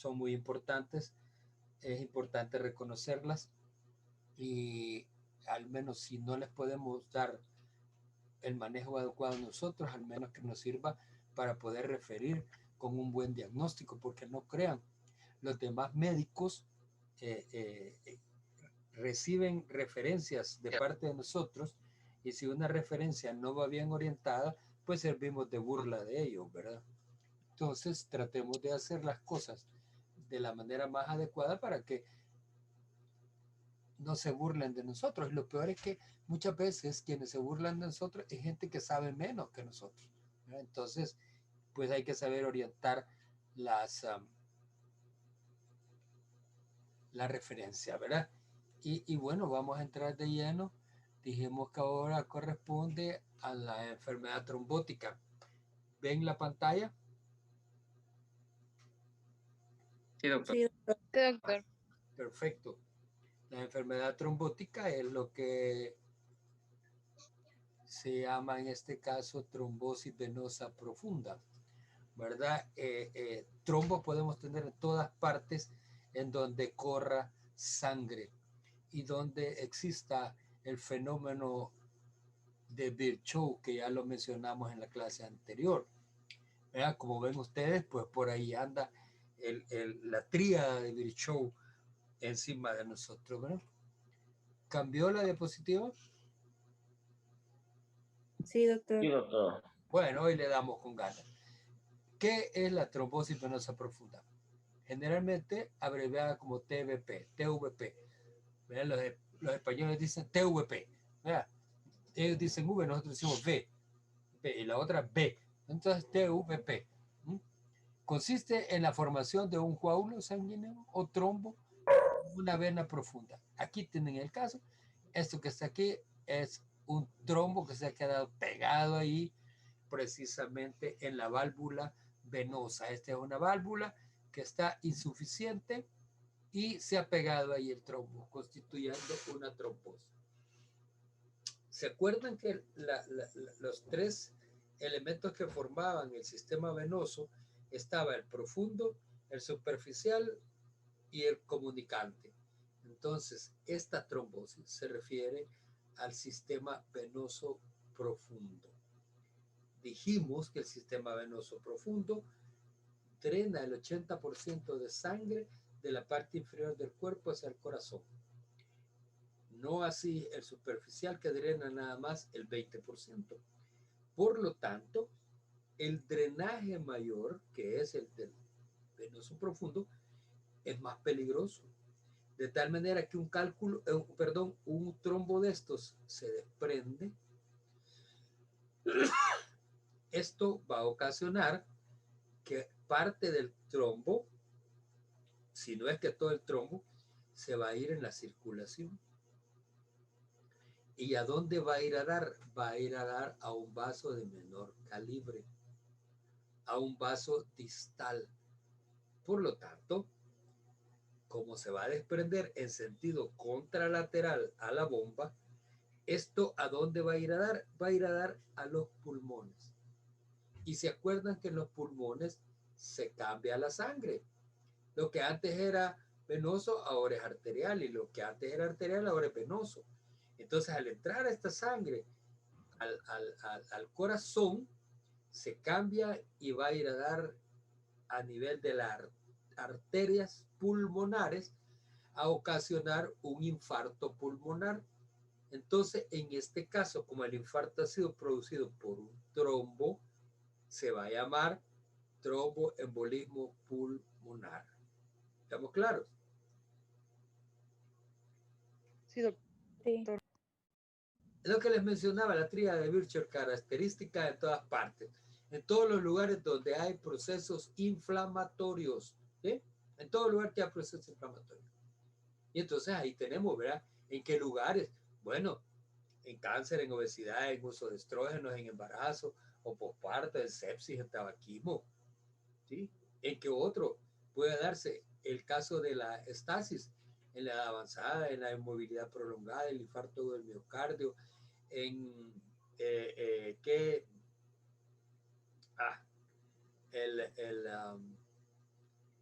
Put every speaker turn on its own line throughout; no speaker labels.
son muy importantes, es importante reconocerlas y al menos si no les podemos dar el manejo adecuado a nosotros, al menos que nos sirva para poder referir con un buen diagnóstico, porque no crean, los demás médicos reciben referencias de parte de nosotros y si una referencia no va bien orientada, pues servimos de burla de ellos, ¿verdad? Entonces tratemos de hacer las cosas de la manera más adecuada para que no se burlen de nosotros. Lo peor es que muchas veces quienes se burlan de nosotros es gente que sabe menos que nosotros, ¿verdad? Entonces, pues hay que saber orientar la referencia, ¿verdad? Y bueno, vamos a entrar de lleno. Dijimos que ahora corresponde a la enfermedad trombótica. ¿Ven la pantalla?
Sí, doctor.
Sí, doctor.
Sí, doctor.
Perfecto. La enfermedad trombótica es lo que se llama en este caso trombosis venosa profunda, ¿verdad? Trombos podemos tener en todas partes en donde corra sangre y donde exista el fenómeno de Virchow, que ya lo mencionamos en la clase anterior, ¿verdad? Como ven ustedes, pues por ahí anda la tríada de Virchow encima de nosotros, ¿verdad? ¿Cambió la diapositiva?
Sí, doctor.
Sí, doctor.
Bueno, hoy le damos con ganas. ¿Qué es la trombosis venosa profunda? Generalmente abreviada como TVP, TVP. ¿Verdad? Los españoles dicen TVP. ¿Verdad? Ellos dicen V, nosotros decimos V, y la otra B. Entonces TVP. ¿Mm? Consiste en la formación de un coágulo sanguíneo o trombo en una vena profunda. Aquí tienen el caso. Esto que está aquí es un trombo que se ha quedado pegado ahí precisamente en la válvula venosa. Esta es una válvula que está insuficiente y se ha pegado ahí el trombo, constituyendo una trombosis. ¿Se acuerdan que los tres elementos que formaban el sistema venoso estaba el profundo, el superficial y el comunicante? Entonces, esta trombosis se refiere al sistema venoso profundo. Dijimos que el sistema venoso profundo drena el 80% de sangre de la parte inferior del cuerpo hacia el corazón. No así el superficial, que drena nada más el 20%. Por lo tanto, el drenaje mayor, que es el del venoso profundo, es más peligroso. De tal manera que un trombo de estos se desprende. Esto va a ocasionar que parte del trombo, si no es que todo el trombo, se va a ir en la circulación. ¿Y a dónde va a ir a dar? Va a ir a dar a un vaso de menor calibre, a un vaso distal. Por lo tanto, como se va a desprender en sentido contralateral a la bomba, ¿esto a dónde va a ir a dar? Va a ir a dar a los pulmones. Y se acuerdan que en los pulmones se cambia la sangre. Lo que antes era venoso ahora es arterial, y lo que antes era arterial ahora es venoso. Entonces, al entrar esta sangre al corazón, se cambia y va a ir a dar a nivel de las arterias pulmonares, a ocasionar un infarto pulmonar. Entonces, en este caso, como el infarto ha sido producido por un trombo, se va a llamar tromboembolismo pulmonar. ¿Estamos claros?
Sí, doctor.
Sí.
Es lo que les mencionaba, la tríada de Virchow, característica de todas partes, en todos los lugares donde hay procesos inflamatorios, ¿sí? En todo lugar que hay procesos inflamatorios. Y entonces ahí tenemos, ¿verdad? ¿En qué lugares? Bueno, en cáncer, en obesidad, en uso de estrógenos, en embarazo o posparto, en sepsis, en tabaquismo, ¿sí? ¿En qué otro puede darse el caso de la estasis? En la edad avanzada, en la inmovilidad prolongada, el infarto del miocardio, en el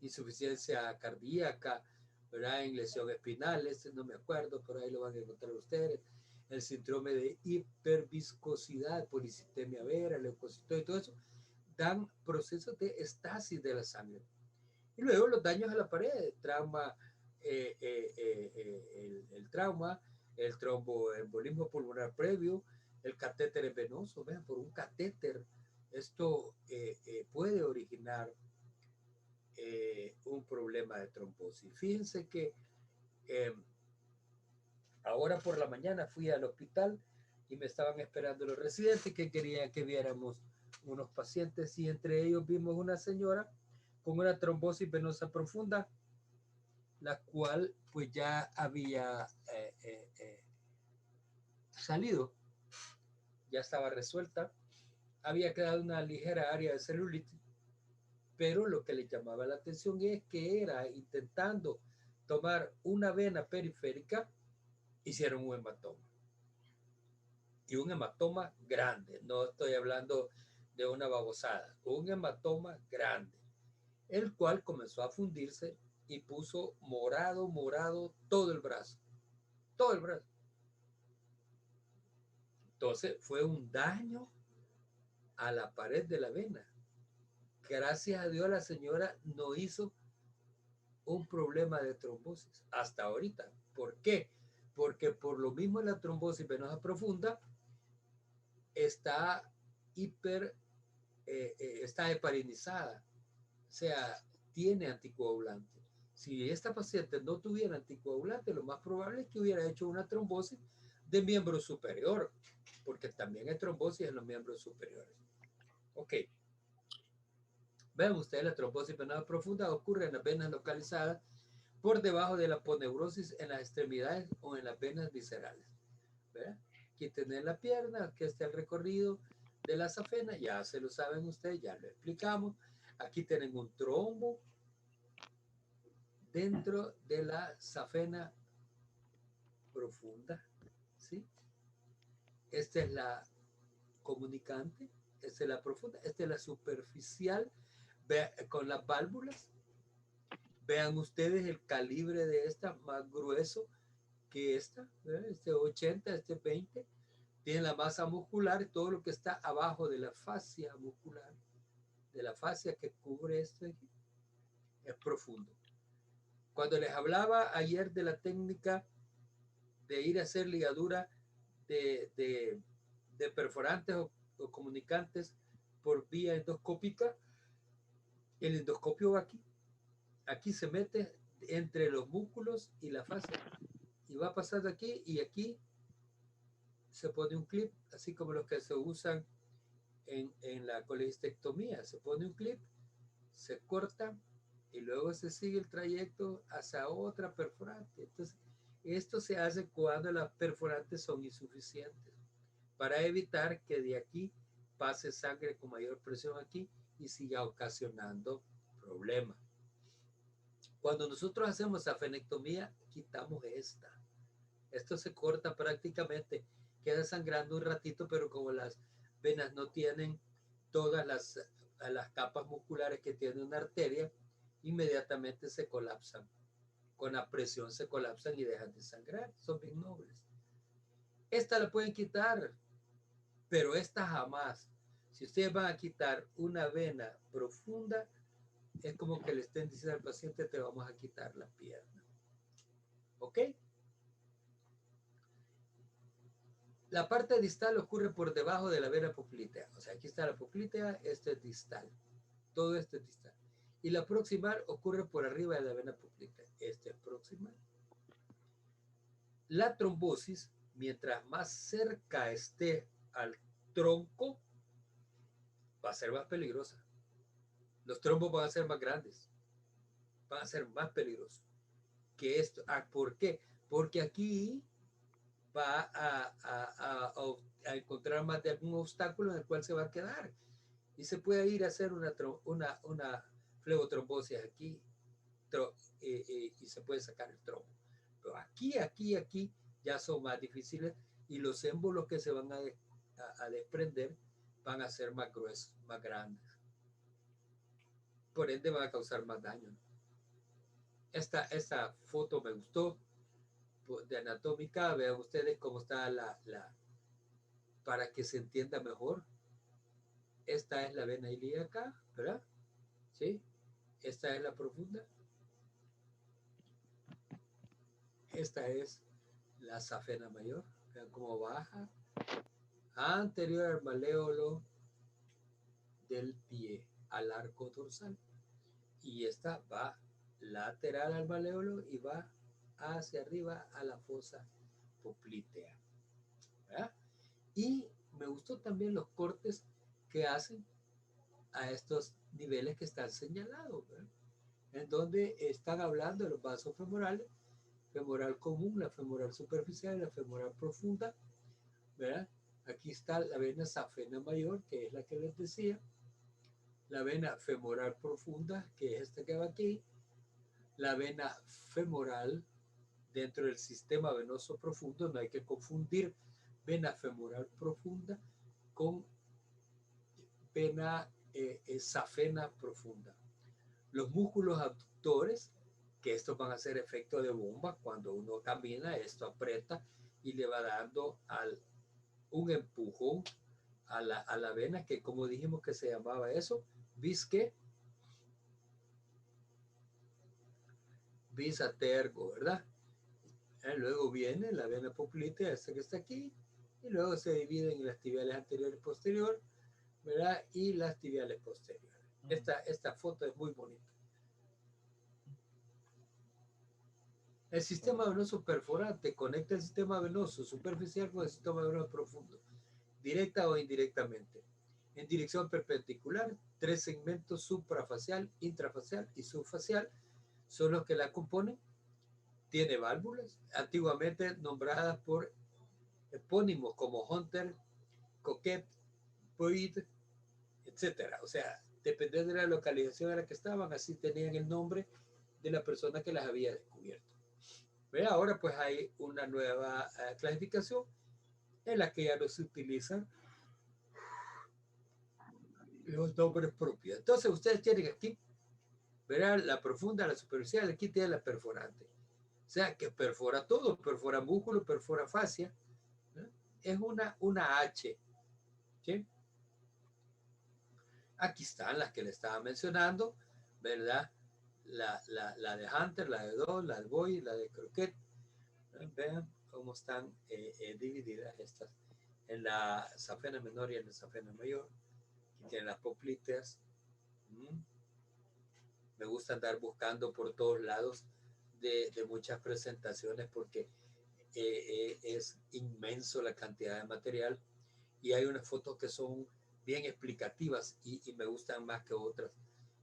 insuficiencia cardíaca, ¿verdad? En lesión espinal, no me acuerdo, pero ahí lo van a encontrar ustedes. El síndrome de hiperviscosidad, policitemia vera, leucocitosis y todo eso, dan procesos de estasis de la sangre. Y luego los daños a la pared, trauma, el trauma, el tromboembolismo pulmonar previo, el catéter venoso, vean, por un catéter, esto puede originar un problema de trombosis. Fíjense que ahora por la mañana fui al hospital y me estaban esperando los residentes que querían que viéramos unos pacientes y entre ellos vimos una señora con una trombosis venosa profunda, la cual pues ya había salido, ya estaba resuelta, había quedado una ligera área de celulitis, pero lo que le llamaba la atención es que era intentando tomar una vena periférica, hicieron un hematoma. Y un hematoma grande, no estoy hablando de una babosada, un hematoma grande, el cual comenzó a fundirse y puso morado todo el brazo, todo el brazo. Entonces fue un daño a la pared de la vena. Gracias a Dios la señora no hizo un problema de trombosis hasta ahorita. ¿Por qué? Porque por lo mismo la trombosis venosa profunda está está heparinizada, o sea, tiene anticoagulante. Si esta paciente no tuviera anticoagulante, lo más probable es que hubiera hecho una trombosis de miembro superior, porque también hay trombosis en los miembros superiores. Ok. Vean ustedes, la trombosis venosa profunda ocurre en las venas localizadas por debajo de la aponeurosis en las extremidades o en las venas viscerales. ¿Verdad? Aquí tienen la pierna, aquí está el recorrido de la safena, ya se lo saben ustedes, ya lo explicamos. Aquí tienen un trombo dentro de la safena profunda, ¿sí? Esta es la comunicante, esta es la profunda, esta es la superficial, con las válvulas. Vean ustedes el calibre de esta, más grueso que esta, ¿verdad? Este 80, este 20, tiene la masa muscular, todo lo que está abajo de la fascia muscular, de la fascia que cubre esto aquí, es profundo. Cuando les hablaba ayer de la técnica de ir a hacer ligadura de perforantes o comunicantes por vía endoscópica, el endoscopio va aquí. Aquí se mete entre los músculos y la fascia y va pasando aquí y aquí se pone un clip, así como los que se usan en la colecistectomía. Se pone un clip, se corta y luego se sigue el trayecto hacia otra perforante. Entonces, esto se hace cuando las perforantes son insuficientes para evitar que de aquí pase sangre con mayor presión aquí y siga ocasionando problemas. Cuando nosotros hacemos safenectomía, quitamos esta. Esto se corta prácticamente, queda sangrando un ratito, pero como las venas no tienen todas las capas musculares que tiene una arteria, inmediatamente se colapsan. Con la presión se colapsan y dejan de sangrar. Son bien nobles. Esta la pueden quitar, pero esta jamás. Si ustedes van a quitar una vena profunda, es como que le estén diciendo al paciente, te vamos a quitar la pierna. ¿Ok? La parte distal ocurre por debajo de la vena poplitea. O sea, aquí está la poplitea, esto es distal. Todo esto es distal. Y la proximal ocurre por arriba de la vena poplitea. Esto es proximal. La trombosis, mientras más cerca esté al tronco, va a ser más peligrosa. Los trombos van a ser más grandes. Van a ser más peligrosos que esto. ¿Por qué? Porque aquí va a encontrar más de algún obstáculo en el cual se va a quedar. Y se puede ir a hacer una flebotrombosis aquí y se puede sacar el trombo. Pero aquí ya son más difíciles y los émbolos que se van a desprender van a ser más gruesos, más grandes. Por ende van a causar más daño, ¿no? Esta foto me gustó de anatómica. Vean ustedes cómo está para que se entienda mejor. Esta es la vena ilíaca, ¿verdad? ¿Sí? Esta es la profunda. Esta es la safena mayor. Vean cómo baja. Anterior al maléolo del pie, al arco dorsal. Y esta va lateral al maléolo y va hacia arriba a la fosa poplitea. ¿Verdad? Y me gustó también los cortes que hacen a estos niveles que están señalados, ¿verdad? En donde están hablando de los vasos femorales, femoral común, la femoral superficial y la femoral profunda, ¿verdad? Aquí está la vena safena mayor, que es la que les decía, la vena femoral profunda, que es esta que va aquí, la vena femoral dentro del sistema venoso profundo. No hay que confundir vena femoral profunda con vena safena profunda. Los músculos abductores, que estos van a hacer efecto de bomba cuando uno camina, esto aprieta y le va dando un empujón a la vena, que como dijimos que se llamaba eso, bisque, bisatergo, ¿verdad? Luego viene la vena poplitea, esta que está aquí, y luego se dividen en las tibiales anterior y posterior, ¿verdad? Y las tibiales posteriores. Esta foto es muy bonita. El sistema venoso perforante conecta el sistema venoso superficial con el sistema venoso profundo, directa o indirectamente. En dirección perpendicular, 3 segmentos suprafacial, intrafacial y subfacial son los que la componen. Tiene válvulas, antiguamente nombradas por epónimos como Hunter, Coquette, Boyd, etc. O sea, dependiendo de la localización en la que estaban, así tenían el nombre de la persona que las había descubierto. ¿Ve? Ahora pues hay una nueva clasificación en la que ya no se utilizan los nombres propios. Entonces ustedes tienen aquí, verán la profunda, la superficial, aquí tiene la perforante. O sea, que perfora todo, perfora músculo, perfora fascia. ¿No? Es una H. ¿Sí? Aquí están las que le estaba mencionando, ¿verdad? La de Hunter, la de Doll, la de Boy, la de Croquet. Vean cómo están divididas estas en la safena menor y en la safena mayor. Aquí tienen las poplitas. Me gusta andar buscando por todos lados de muchas presentaciones porque es inmenso la cantidad de material y hay unas fotos que son bien explicativas y me gustan más que otras.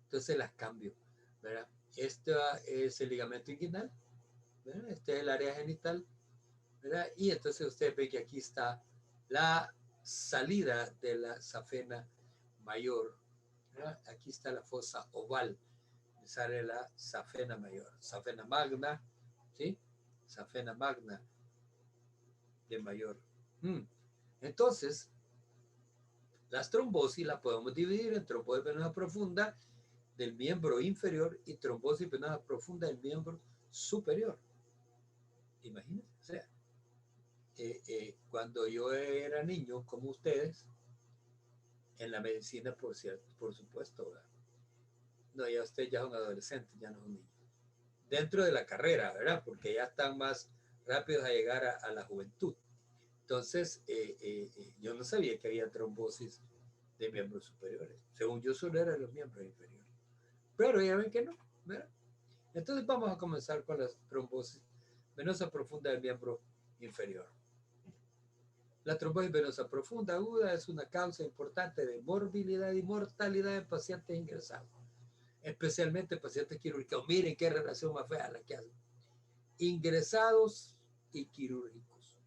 Entonces las cambio, ¿verdad? Este es el ligamento inguinal, ¿verdad? Este es el área genital, ¿verdad? Y entonces usted ve que aquí está la salida de la safena mayor, ¿verdad? Aquí está la fosa oval, sale la safena mayor, safena magna, ¿sí? Safena magna de mayor. Entonces, las trombosis las podemos dividir en trombosis venosa profunda del miembro inferior y trombosis venosa profunda del miembro superior. Imagínense, o sea, cuando yo era niño, como ustedes, en la medicina, por cierto, por supuesto, ¿verdad? No, ya ustedes ya son adolescentes, ya no son niños. Dentro de la carrera, ¿verdad? Porque ya están más rápidos a llegar a la juventud. Entonces, yo no sabía que había trombosis de miembros superiores. Según yo, solo eran los miembros inferiores. Pero ya ven que no, ¿verdad? Entonces vamos a comenzar con la trombosis venosa profunda del miembro inferior. La trombosis venosa profunda aguda es una causa importante de morbilidad y mortalidad en pacientes ingresados, especialmente pacientes quirúrgicos. Miren qué relación más fea la que hacen. Ingresados y quirúrgicos.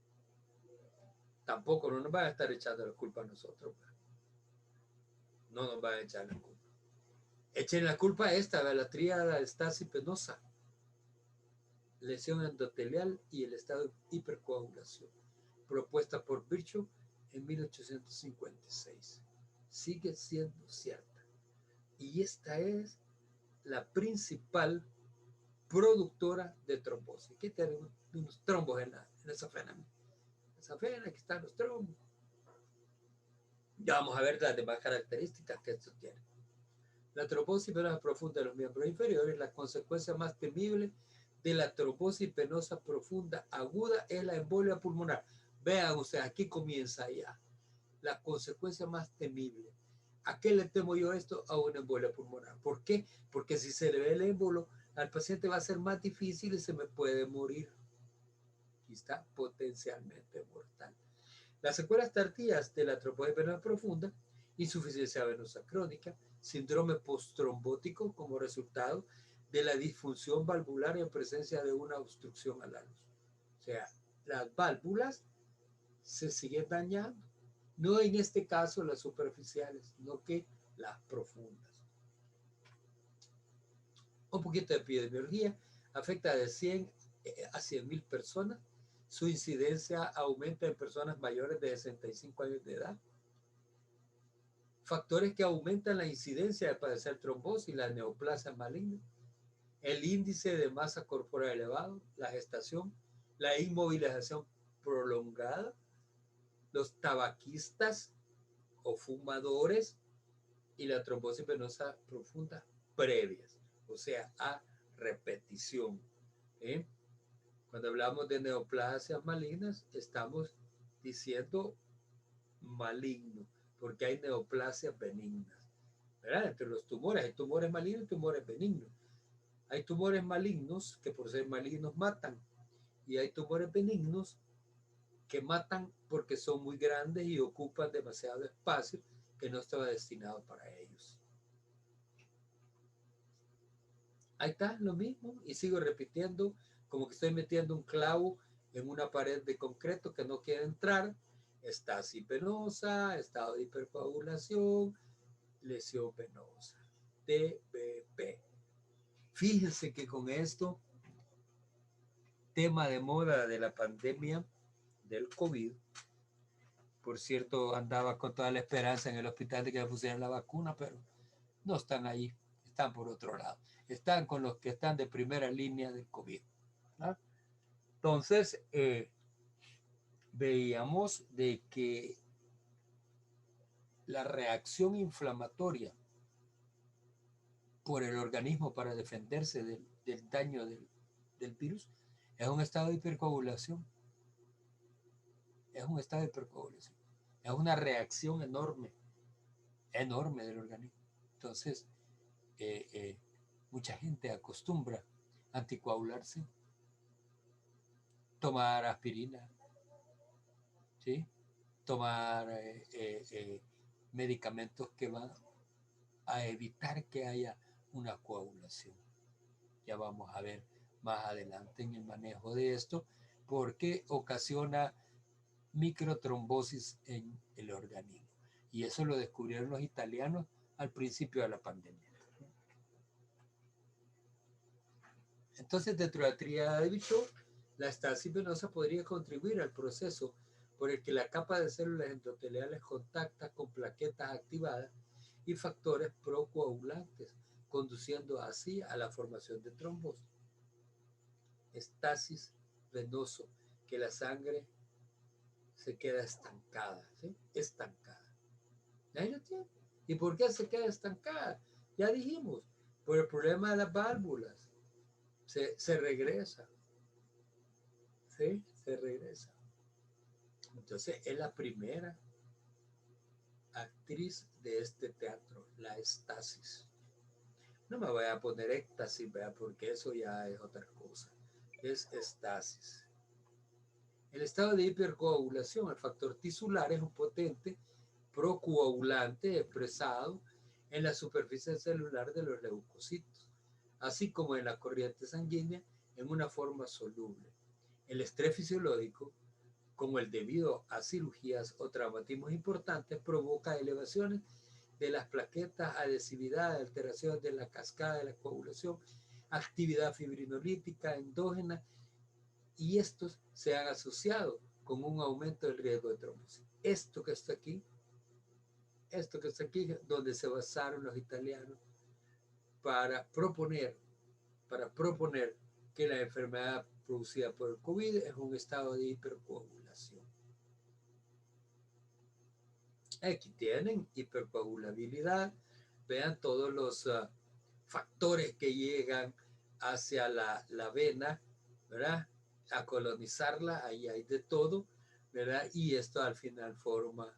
Tampoco no nos van a estar echando la culpa a nosotros. No nos van a echar la culpa. Echen la culpa a esta, a la tríada estasis penosa, lesión endotelial y el estado de hipercoagulación, propuesta por Virchow en 1856. Sigue siendo cierta. Y esta es la principal productora de trombosis. Aquí tenemos unos trombos en esa vena. Esa vena, aquí están los trombos. Ya vamos a ver las demás características que esto tiene. La trombosis venosa profunda de los miembros inferiores, la consecuencia más temible de la trombosis venosa profunda aguda es la embolia pulmonar. Vean ustedes, aquí comienza ya. La consecuencia más temible. ¿A qué le temo yo esto? A una embolia pulmonar. ¿Por qué? Porque si se le ve el émbolo, al paciente va a ser más difícil y se me puede morir. Aquí está, potencialmente mortal. Las secuelas tardías de la trombosis venosa profunda, insuficiencia venosa crónica, síndrome postrombótico como resultado de la disfunción valvular en presencia de una obstrucción al anus. O sea, las válvulas se siguen dañando. No en este caso las superficiales, sino que las profundas. Un poquito de epidemiología, afecta de 100 a 100.000 personas. Su incidencia aumenta en personas mayores de 65 años de edad. Factores que aumentan la incidencia de padecer trombosis, la neoplasia maligna, el índice de masa corporal elevado, la gestación, la inmovilización prolongada, los tabaquistas o fumadores y la trombosis venosa profunda previas, o sea, a repetición. ¿Eh? Cuando hablamos de neoplasias malignas, estamos diciendo maligno, porque hay neoplasias benignas. ¿Verdad? Entre los tumores, hay tumores malignos y tumores benignos. Hay tumores malignos que por ser malignos matan, y hay tumores benignos que matan porque son muy grandes y ocupan demasiado espacio que no estaba destinado para ellos. Ahí está, lo mismo, y sigo repitiendo, como que estoy metiendo un clavo en una pared de concreto que no quiere entrar. Estasis venosa, estado de hipercoagulación, lesión venosa, TBP. Fíjense que con esto, tema de moda de la pandemia del COVID, por cierto, andaba con toda la esperanza en el hospital de que me pusieran la vacuna, pero no están ahí, están por otro lado. Están con los que están de primera línea del COVID. ¿No? Entonces, veíamos de que la reacción inflamatoria por el organismo para defenderse del daño del virus es un estado de hipercoagulación. Es un estado de hipercoagulación. Es una reacción enorme, enorme del organismo. Entonces, mucha gente acostumbra a anticoagularse, tomar aspirina, ¿sí? Tomar medicamentos que van a evitar que haya una coagulación. Ya vamos a ver más adelante en el manejo de esto, porque ocasiona microtrombosis en el organismo. Y eso lo descubrieron los italianos al principio de la pandemia. Entonces, dentro de la tríada de Bichot, la estasis venosa podría contribuir al proceso por el que la capa de células endoteliales contacta con plaquetas activadas y factores procoagulantes, conduciendo así a la formación de trombos. Estasis venoso, que la sangre se queda estancada, ¿sí? Estancada. ¿Ahí lo tiene? ¿Y por qué se queda estancada? Ya dijimos, por el problema de las válvulas. Se regresa. ¿Sí? Se regresa. Entonces es la primera actriz de este teatro, la estasis. No me voy a poner éxtasis, ¿verdad? Porque eso ya es otra cosa. Es estasis. El estado de hipercoagulación, el factor tisular, es un potente procoagulante expresado en la superficie celular de los leucocitos, así como en la corriente sanguínea en una forma soluble. El estrés fisiológico, como el debido a cirugías o traumatismos importantes, provoca elevaciones de las plaquetas, adhesividad, alteraciones de la cascada de la coagulación, actividad fibrinolítica endógena, y estos se han asociado con un aumento del riesgo de trombosis. Esto que está aquí, donde se basaron los italianos para proponer que la enfermedad producida por el COVID es un estado de hipercoagulación. Aquí tienen hipercoagulabilidad. Vean todos los factores que llegan hacia la vena, ¿verdad? A colonizarla, ahí hay de todo, ¿verdad? Y esto al final forma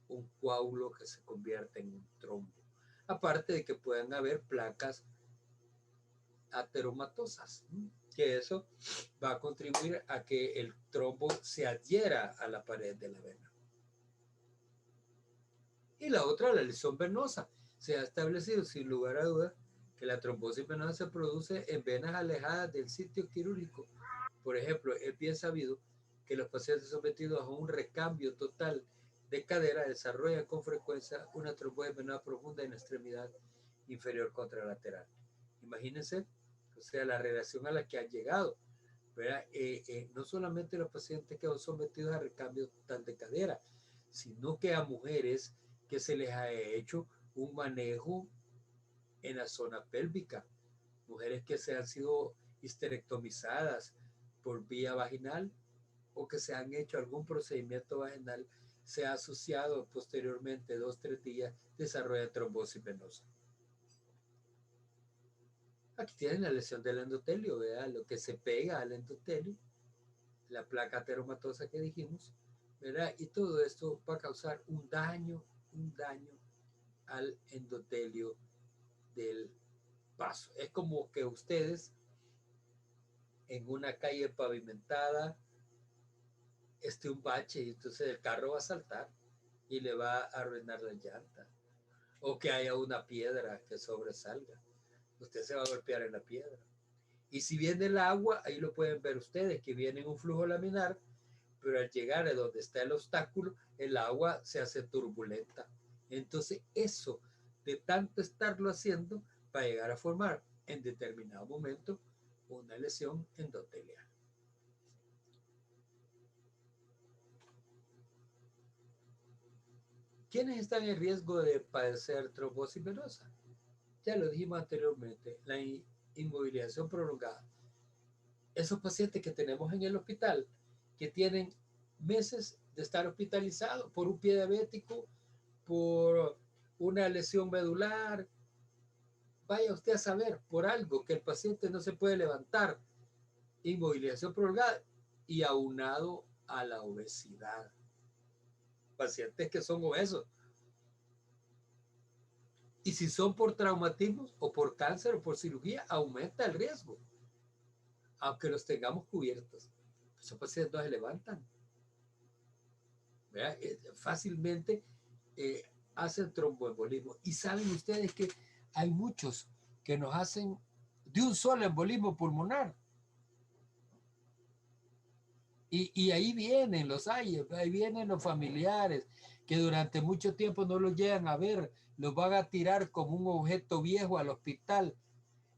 un coágulo que se convierte en un trombo. Aparte de que puedan haber placas ateromatosas, ¿sí? Que eso va a contribuir a que el trombo se adhiera a la pared de la vena. Y la otra, la lesión venosa. Se ha establecido sin lugar a dudas que la trombosis venosa se produce en venas alejadas del sitio quirúrgico. Por ejemplo, es bien sabido que los pacientes sometidos a un recambio total de cadera desarrollan con frecuencia una trombosis venosa profunda en la extremidad inferior contralateral. Imagínense, o sea, la relación a la que han llegado, ¿verdad? No solamente los pacientes que son sometidos a recambio total de cadera, sino que a mujeres que se les ha hecho un manejo en la zona pélvica, mujeres que se han sido histerectomizadas por vía vaginal o que se han hecho algún procedimiento vaginal, se ha asociado posteriormente 2-3 días desarrollo de trombosis venosa. Aquí tienen la lesión del endotelio, ¿verdad? Lo que se pega al endotelio, la placa ateromatosa que dijimos, ¿verdad? Y todo esto va a causar un daño al endotelio del vaso. Es como que ustedes en una calle pavimentada esté un bache y entonces el carro va a saltar y le va a arruinar la llanta. O que haya una piedra que sobresalga. Usted se va a golpear en la piedra. Y si viene el agua, ahí lo pueden ver ustedes, que viene en un flujo laminar, pero al llegar a donde está el obstáculo, el agua se hace turbulenta. Entonces eso, de tanto estarlo haciendo, va a llegar a formar en determinado momento una lesión endotelial. ¿Quiénes están en riesgo de padecer trombosis venosa? Ya lo dijimos anteriormente, la inmovilización prolongada. Esos pacientes que tenemos en el hospital, que tienen meses de estar hospitalizados por un pie diabético, por una lesión medular, vaya usted a saber, por algo que el paciente no se puede levantar, inmovilización prolongada y aunado a la obesidad. Pacientes que son obesos. Y si son por traumatismos o por cáncer o por cirugía, aumenta el riesgo. Aunque los tengamos cubiertos. Esos pacientes no se levantan. Fácilmente hacen tromboembolismo. Y saben ustedes que hay muchos que nos hacen de un solo embolismo pulmonar. Y ahí vienen los hay, ahí vienen los familiares que durante mucho tiempo no los llegan a ver, los van a tirar como un objeto viejo al hospital.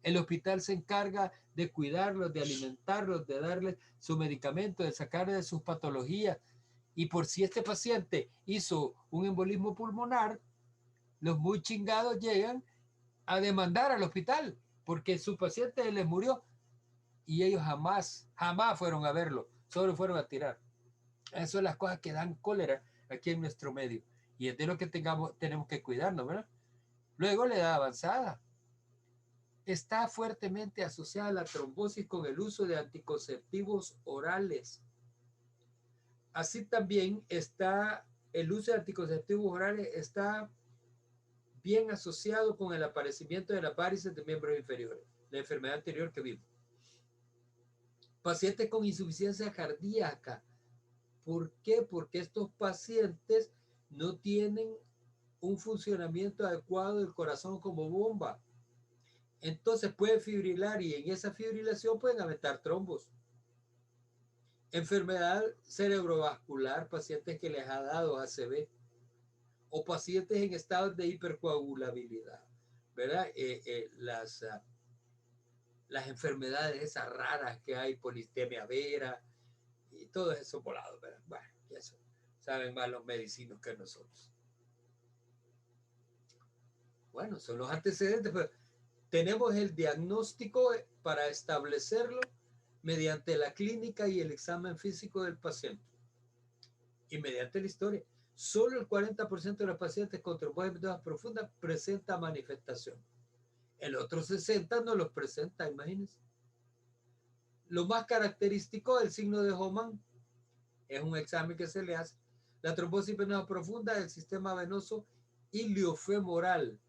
El hospital se encarga de cuidarlos, de alimentarlos, de darles su medicamento, de sacarles de sus patologías. Y por si este paciente hizo un embolismo pulmonar, los muy chingados llegan a demandar al hospital porque su paciente les murió y ellos jamás fueron a verlo, solo fueron a tirar. Esas son las cosas que dan cólera aquí en nuestro medio y es de lo que tenemos que cuidarnos, ¿verdad? Luego la edad avanzada. Está fuertemente asociada la trombosis con el uso de anticonceptivos orales. Así también está el uso de anticonceptivos orales está bien asociado con el aparecimiento de las varices de miembros inferiores, la enfermedad anterior que vimos. Pacientes con insuficiencia cardíaca. ¿Por qué? Porque estos pacientes no tienen un funcionamiento adecuado del corazón como bomba. Entonces pueden fibrilar y en esa fibrilación pueden aumentar trombos. Enfermedad cerebrovascular, pacientes que les ha dado ACV o pacientes en estados de hipercoagulabilidad, ¿verdad? Las enfermedades esas raras que hay, polistemia vera y todo eso volado, ¿verdad? Bueno, y eso saben más los medicinos que nosotros. Bueno, son los antecedentes, pero tenemos el diagnóstico para establecerlo mediante la clínica y el examen físico del paciente y mediante la historia. Solo el 40% de los pacientes con trombosis venosa profunda presenta manifestación. El otro 60% no los presenta, imagínense. Lo más característico del signo de Hoffmann es un examen que se le hace. La trombosis venosa profunda del sistema venoso iliofemoral,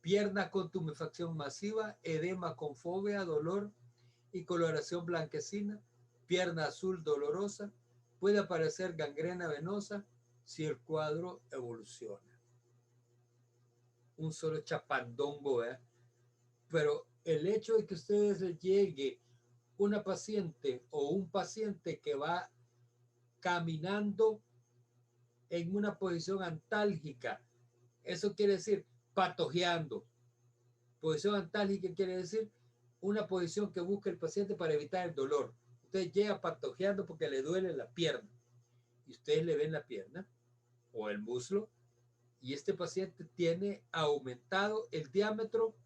pierna con tumefacción masiva, edema con fobia, dolor y coloración blanquecina, pierna azul dolorosa, puede aparecer gangrena venosa si el cuadro evoluciona. Un solo chapandongo, ¿eh? Pero el hecho de que ustedes les llegue una paciente o un paciente que va caminando en una posición antálgica, eso quiere decir patojeando. Posición antálgica quiere decir una posición que busca el paciente para evitar el dolor. Usted llega patojeando porque le duele la pierna y ustedes le ven la pierna o el muslo y este paciente tiene aumentado el diámetro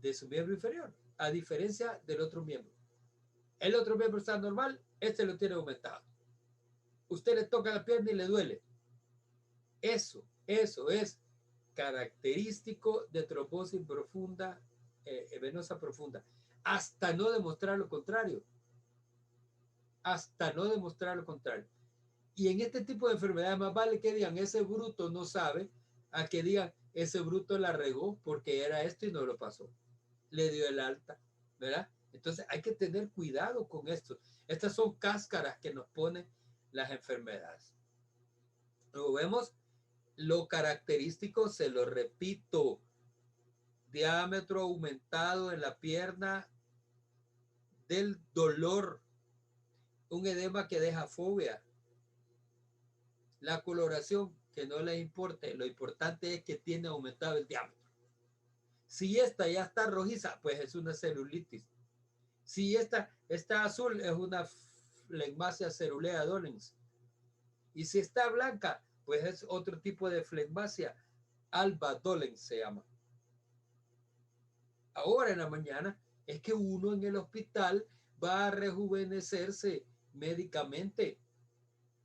de su miembro inferior, a diferencia del otro miembro. El otro miembro está normal, este lo tiene aumentado. Usted le toca la pierna y le duele. Eso es característico de trombosis profunda, venosa profunda, hasta no demostrar lo contrario. Hasta no demostrar lo contrario. Y en este tipo de enfermedades más vale que digan, ese bruto no sabe, a que digan, ese bruto la regó porque era esto y no lo pasó. Le dio el alta, ¿verdad? Entonces hay que tener cuidado con esto. Estas son cáscaras que nos ponen las enfermedades. Luego vemos lo característico, se lo repito, diámetro aumentado en la pierna del dolor, un edema que deja fobia, la coloración que no les importe, lo importante es que tiene aumentado el diámetro. Si esta ya está rojiza, pues es una celulitis. Si esta está azul, es una flegmasia cerulea dolens. Y si está blanca, pues es otro tipo de flegmasia, alba dolens se llama. Ahora en la mañana es que uno en el hospital va a rejuvenecerse médicamente.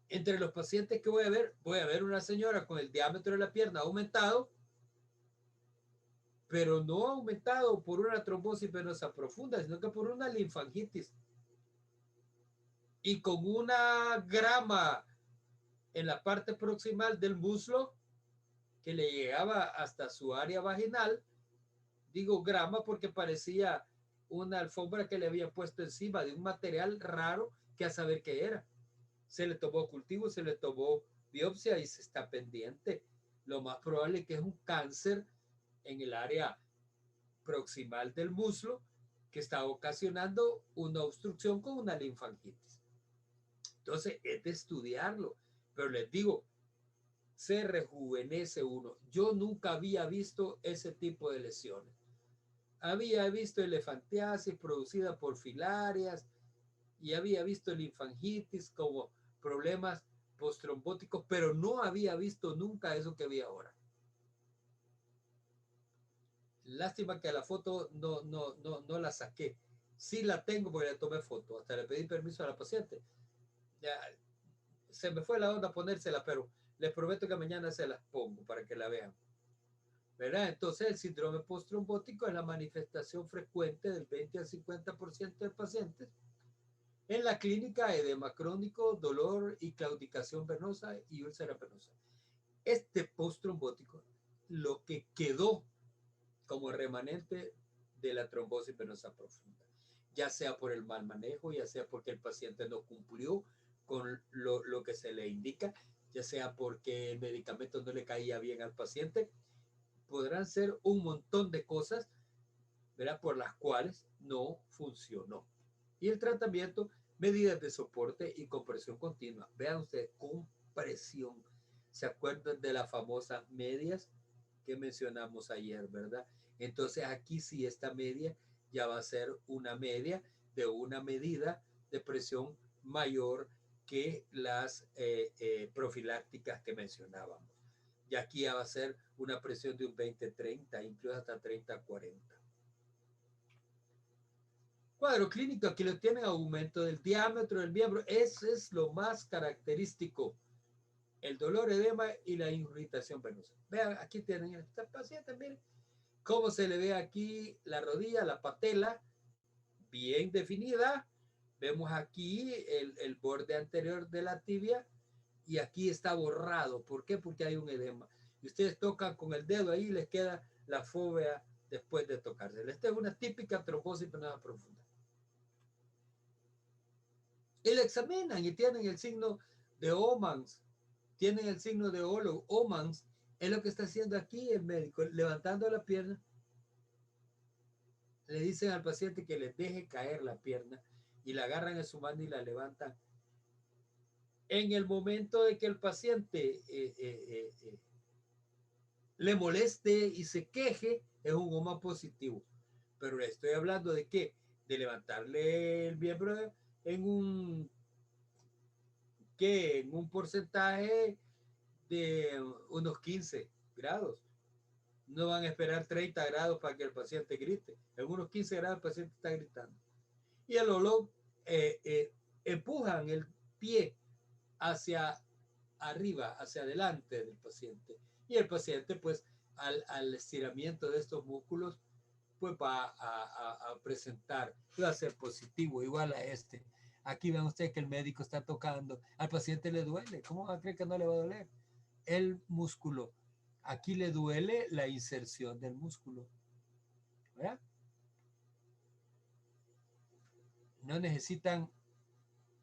Entre los pacientes que voy a ver una señora con el diámetro de la pierna aumentado, pero no aumentado por una trombosis venosa profunda, sino que por una linfangitis. Y con una grama en la parte proximal del muslo que le llegaba hasta su área vaginal. Digo grama porque parecía una alfombra que le había puesto encima de un material raro que a saber qué era. Se le tomó cultivo, se le tomó biopsia y se está pendiente. Lo más probable es que es un cáncer en el área proximal del muslo que está ocasionando una obstrucción con una linfangitis. Entonces es de estudiarlo. Pero les digo, se rejuvenece uno. Yo nunca había visto ese tipo de lesiones. Había visto elefantiasis producida por filarias y había visto linfangitis como problemas postrombóticos, pero no había visto nunca eso que vi ahora. Lástima que a la foto no la saqué. Sí la tengo porque le tomé foto. Hasta le pedí permiso a la paciente. Ya, se me fue la onda ponérsela, pero les prometo que mañana se las pongo para que la vean. ¿Verdad? Entonces, el síndrome postrombótico es la manifestación frecuente del 20 al 50% de pacientes. En la clínica, edema crónico, dolor y claudicación venosa y úlcera venosa. Este postrombótico, lo que quedó como remanente de la trombosis venosa profunda, ya sea por el mal manejo, ya sea porque el paciente no cumplió con lo que se le indica, ya sea porque el medicamento no le caía bien al paciente, podrán ser un montón de cosas, ¿verdad?, por las cuales no funcionó. Y el tratamiento, medidas de soporte y compresión continua. Vean ustedes, compresión. ¿Se acuerdan de las famosas medias que mencionamos ayer, verdad? Entonces aquí sí esta media ya va a ser una media de una medida de presión mayor que las profilácticas que mencionábamos. Y aquí ya va a ser una presión de un 20-30, incluso hasta 30-40. Cuadro clínico, aquí lo tienen, aumento del diámetro del miembro. Ese es lo más característico. El dolor, edema y la irritación venosa. Vean, aquí tienen esta paciente, miren cómo se le ve aquí la rodilla, la patela, bien definida. Vemos aquí el borde anterior de la tibia y aquí está borrado. ¿Por qué? Porque hay un edema. Y ustedes tocan con el dedo ahí y les queda la fóvea después de tocarse. Esta es una típica trombosis venosa profunda. Y le examinan y tienen el signo de Omans, tienen el signo de Omans. Es lo que está haciendo aquí el médico, levantando la pierna. Le dicen al paciente que le deje caer la pierna y la agarran en su mano y la levantan. En el momento de que el paciente le moleste y se queje, es un OMA positivo. Pero le estoy hablando de qué? De levantarle el miembro en un, ¿qué? En un porcentaje de unos 15 grados. No van a esperar 30 grados para que el paciente grite. En unos 15 grados el paciente está gritando. Y el olor empujan el pie hacia arriba, hacia adelante del paciente. Y el paciente, pues, al estiramiento de estos músculos, pues va a presentar, va a ser positivo, igual a este. Aquí ven ustedes que el médico está tocando, al paciente le duele. ¿Cómo va a creer que no le va a doler? El músculo. Aquí le duele la inserción del músculo. ¿Verdad? No necesitan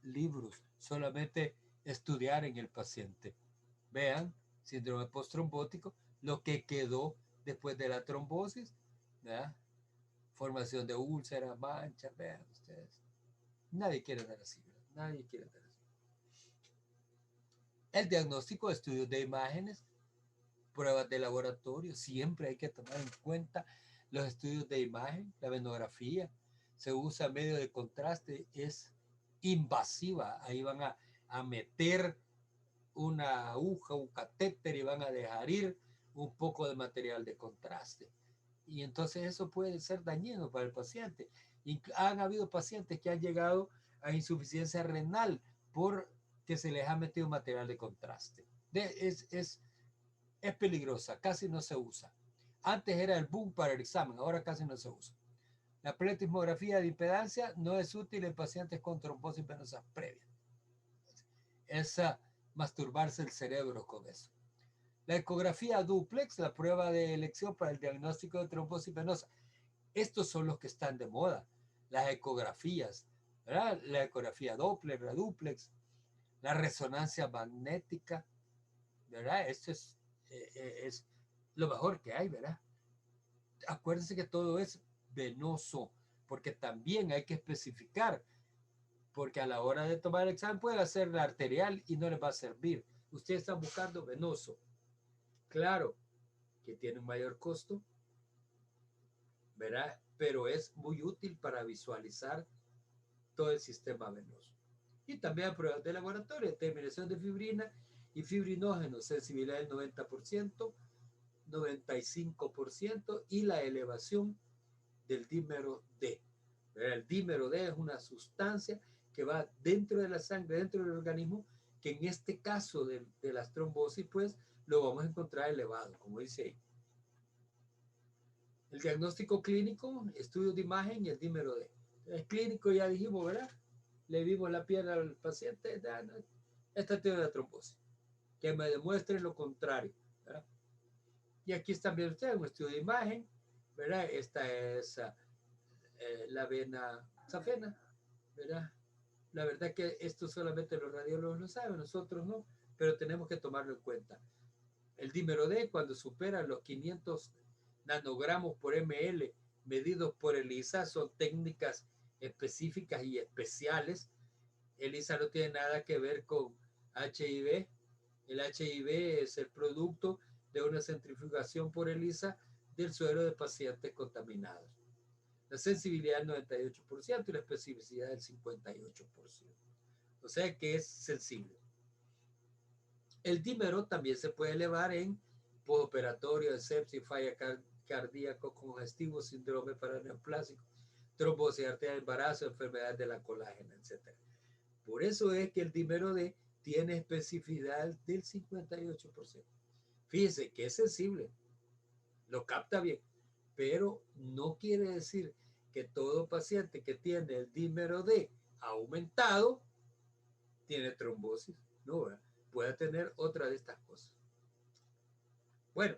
libros, solamente estudiar en el paciente. Vean, síndrome postrombótico, lo que quedó después de la trombosis, ¿verdad? Formación de úlceras, manchas, vean ustedes. Nadie quiere dar así, ¿verdad? Nadie quiere dar así. El diagnóstico, estudios de imágenes, pruebas de laboratorio, siempre hay que tomar en cuenta los estudios de imagen, la venografía, se usa medio de contraste, es invasiva, ahí van a meter una aguja, un catéter y van a dejar ir un poco de material de contraste. Y entonces eso puede ser dañino para el paciente. Y han habido pacientes que han llegado a insuficiencia renal porque se les ha metido material de contraste. Es peligrosa, casi no se usa. Antes era el boom para el examen, ahora casi no se usa. La pletismografía de impedancia no es útil en pacientes con trombosis venosa previa. Es masturbarse el cerebro con eso. La ecografía duplex, la prueba de elección para el diagnóstico de trombosis venosa. Estos son los que están de moda. Las ecografías, ¿verdad? La ecografía Doppler, la duplex, la resonancia magnética, ¿verdad? Esto es lo mejor que hay, ¿verdad? Acuérdense que todo es venoso, porque también hay que especificar, porque a la hora de tomar el examen puede hacer la arterial y no les va a servir. Ustedes están buscando venoso. Claro que tiene un mayor costo, ¿verdad? Pero es muy útil para visualizar todo el sistema venoso. Y también pruebas de laboratorio, determinación de fibrina y fibrinógeno, sensibilidad del 90%, 95% y la elevación del dímero D. El dímero D es una sustancia que va dentro de la sangre, dentro del organismo, que en este caso de las trombosis, pues lo vamos a encontrar elevado, como dice ahí. El diagnóstico clínico, estudios de imagen y el dímero D. El clínico ya dijimos, ¿verdad? Le vimos la pierna al paciente, esta tiene una trombosis. Que me demuestre lo contrario, ¿verdad? Y aquí están viendo ustedes un estudio de imagen, ¿verdad? Esta es la vena safena, ¿verdad? La verdad que esto solamente los radiólogos lo saben, nosotros no, pero tenemos que tomarlo en cuenta. El dímero D, cuando supera los 500 nanogramos por ml medidos por ELISA, son técnicas específicas y especiales. ELISA no tiene nada que ver con HIV. El HIV es el producto de una centrifugación por ELISA del suero de pacientes contaminados. La sensibilidad del 98% y la especificidad del 58%. O sea que es sensible. El dímero también se puede elevar en postoperatorio de sepsis, falla cardíaco, congestivo, síndrome paraneoplásico, trombosis arterial, embarazo, enfermedades de la colágena, etc. Por eso es que el dímero D tiene especificidad del 58%. Fíjese que es sensible, lo capta bien, pero no quiere decir que todo paciente que tiene el dímero D aumentado tiene trombosis. No, ¿verdad? Puede tener otra de estas cosas. Bueno,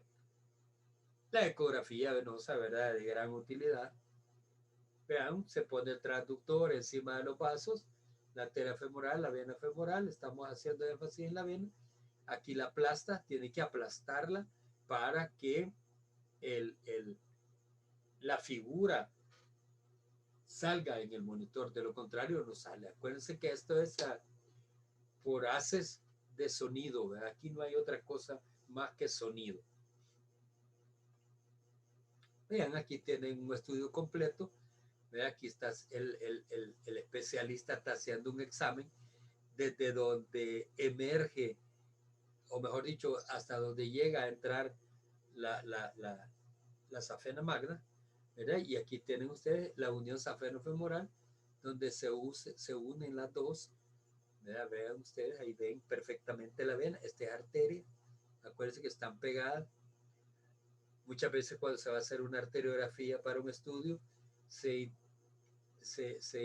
la ecografía venosa, ¿verdad? De gran utilidad. Vean, se pone el transductor encima de los vasos, la arteria femoral, la vena femoral, estamos haciendo énfasis en la vena. Aquí la aplasta, tiene que aplastarla para que la figura salga en el monitor, de lo contrario no sale. Acuérdense que esto es por haces de sonido, ¿verdad? Aquí no hay otra cosa más que sonido. Vean, aquí tienen un estudio completo. Vean, aquí está el especialista está haciendo un examen desde donde emerge, o mejor dicho, hasta donde llega a entrar la safena magna, ¿verdad? Y aquí tienen ustedes la unión safeno-femoral, donde se unen las dos, ¿verdad? Vean ustedes, ahí ven perfectamente la vena, esta es arteria, acuérdense que están pegadas. Muchas veces cuando se va a hacer una arteriografía para un estudio, se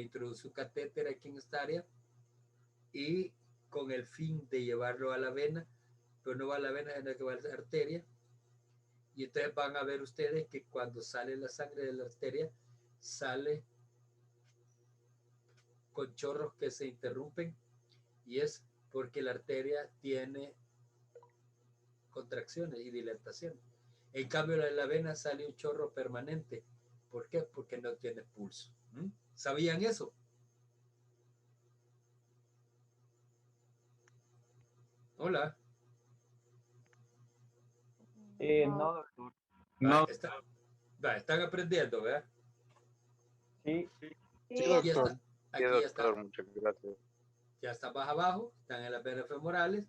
introduce un catéter aquí en esta área y con el fin de llevarlo a la vena, pero no va a la vena, sino que va a la arteria. Y entonces van a ver ustedes que cuando sale la sangre de la arteria, sale con chorros que se interrumpen, y es porque la arteria tiene contracciones y dilatación. En cambio, de la vena sale un chorro permanente. ¿Por qué? Porque no tiene pulso. ¿Sabían eso? Hola.
No, doctor.
No,
Están aprendiendo, ¿verdad?
Sí,
sí,
Y
doctor.
está,
Sí,
aquí ya está,
doctor, muchas gracias.
ya está más abajo, están en las venas femorales,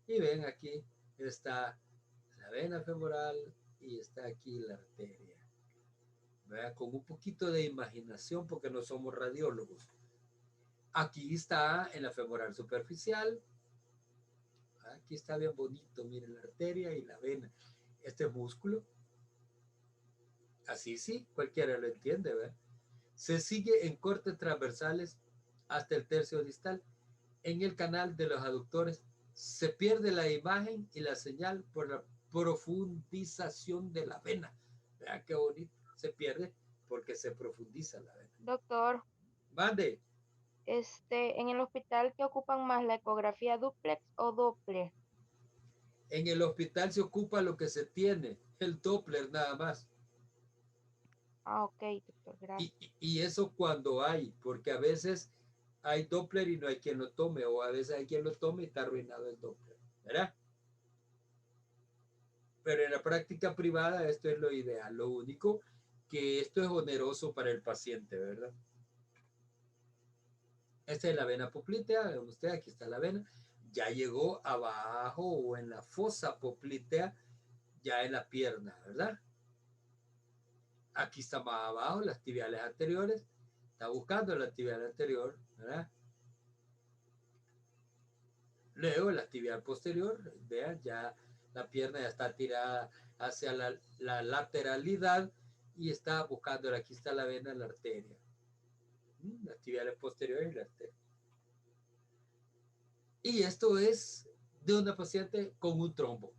y ven aquí está la vena femoral y está aquí la arteria. ¿Verdad? Con un poquito de imaginación porque no somos radiólogos. Aquí está en la femoral superficial. Aquí está bien bonito, miren la arteria y la vena. Este músculo, así sí, cualquiera lo entiende, ¿verdad? Se sigue en cortes transversales hasta el tercio distal. En el canal de los aductores se pierde la imagen y la señal por la profundización de la vena. Vean qué bonito. Se pierde porque se profundiza la vena.
Doctor,
Mande.
en el hospital, ¿qué ocupan más, la ecografía dúplex o Doppler?
En el hospital se ocupa lo que se tiene, el Doppler nada más.
Ah, ok, doctor, gracias.
Y eso cuando hay, porque a veces hay Doppler y no hay quien lo tome, o a veces hay quien lo tome y está arruinado el Doppler, ¿verdad? Pero en la práctica privada esto es lo ideal. Lo único que esto es oneroso para el paciente, ¿verdad? Esta es la vena poplitea, ven usted, aquí está la vena. Ya llegó abajo o en la fosa poplitea, ya en la pierna, ¿verdad? Aquí está más abajo, las tibiales anteriores. Está buscando la tibial anterior, ¿verdad? Luego la tibial posterior, vean, ya la pierna ya está tirada hacia la lateralidad y está buscando, aquí está la vena, la arteria. Las tibiales posteriores y la arteria. Y esto es de una paciente con un trombo.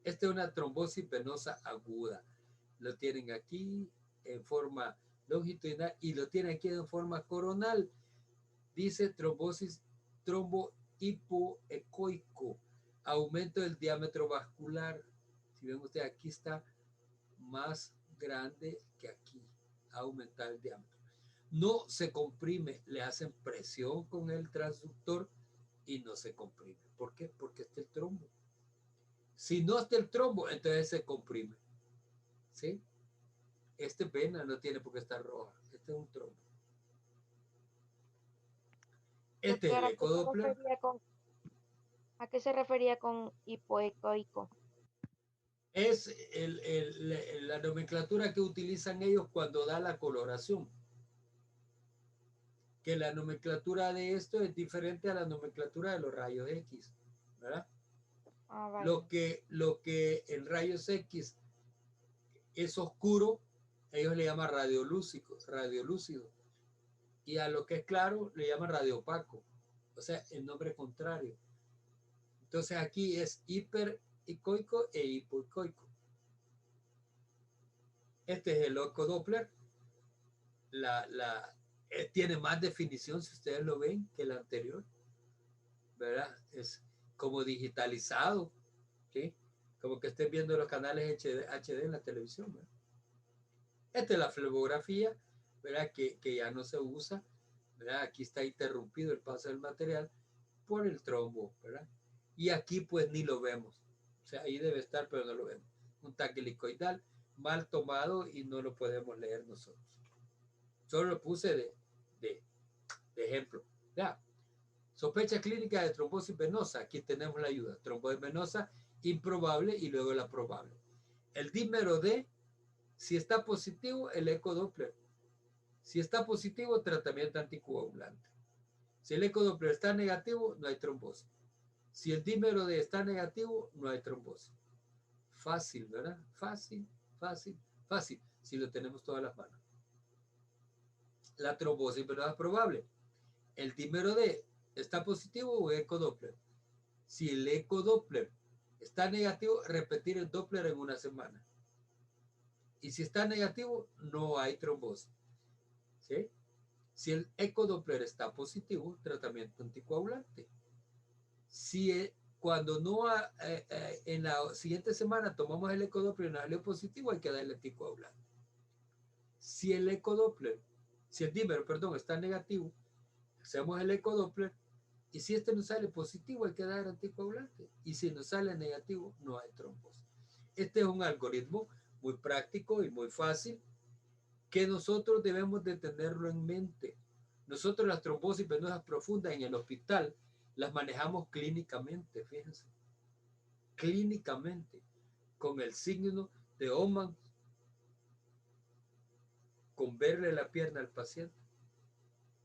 Esta es una trombosis venosa aguda. Lo tienen aquí en forma longitudinal y lo tienen aquí en forma coronal. Dice trombosis trombohipoecoico, aumento del diámetro vascular. Si ven ustedes, aquí está más grande que aquí, aumentar el diámetro. No se comprime, le hacen presión con el transductor y no se comprime. ¿Por qué? Porque está el trombo. Si no está el trombo, entonces se comprime. ¿Sí? Este vena no tiene por qué estar roja. Este es un trombo. Este es el
Doctora,
ecodoppler.
¿a qué se refería con hipoecoico?
Es la nomenclatura que utilizan ellos cuando da la coloración. que la nomenclatura de esto es diferente a la nomenclatura de los rayos X, ¿verdad?
Vale.
Lo que en rayos X es oscuro, ellos le llaman radiolúcido, y a lo que es claro le llaman radiopaco, o sea, el nombre contrario. Entonces aquí es hiperecoico e hipoecoico. Este es el ecodoppler. Tiene más definición, si ustedes lo ven, que el anterior, ¿verdad? Es como digitalizado, ¿sí? Como que estén viendo los canales HD en la televisión, ¿verdad? Esta es la flebografía, ¿verdad? Que ya no se usa, ¿verdad? Aquí está interrumpido el paso del material por el trombo, ¿verdad? Y aquí pues ni lo vemos. O sea, ahí debe estar, pero no lo vemos. Un tanque helicoidal mal tomado y no lo podemos leer nosotros. Solo lo puse de ejemplo. Ya. Sospecha clínica de trombosis venosa. Aquí tenemos la ayuda. Trombosis venosa improbable y luego la probable. El dímero D, si está positivo, el ecodoppler. Si está positivo, tratamiento anticoagulante. Si el ecodoppler está negativo, no hay trombosis. Si el dímero D está negativo, no hay trombosis. Fácil, ¿verdad? Fácil, fácil, fácil. Si lo tenemos todas las manos. La trombosis venosa probable. El dímero D está positivo o ecodoppler. Si el ecodoppler está negativo, repetir el doppler en una semana. Y si está negativo, no hay trombosis. ¿Sí? Si el ecodoppler está positivo, tratamiento anticoagulante. Si cuando no en la siguiente semana tomamos el ecodoppler y no salió positivo, hay que darle anticoagulante. Si el ecodoppler, si el dímero, perdón, está negativo, hacemos el ecodoppler y si este no sale positivo, hay que dar anticoagulante. Y si no sale negativo, no hay trombosis. Este es un algoritmo muy práctico y muy fácil que nosotros debemos de tenerlo en mente. Nosotros las trombosis venosas profundas en el hospital las manejamos clínicamente, fíjense. Clínicamente, con el signo de Oman, con verle la pierna al paciente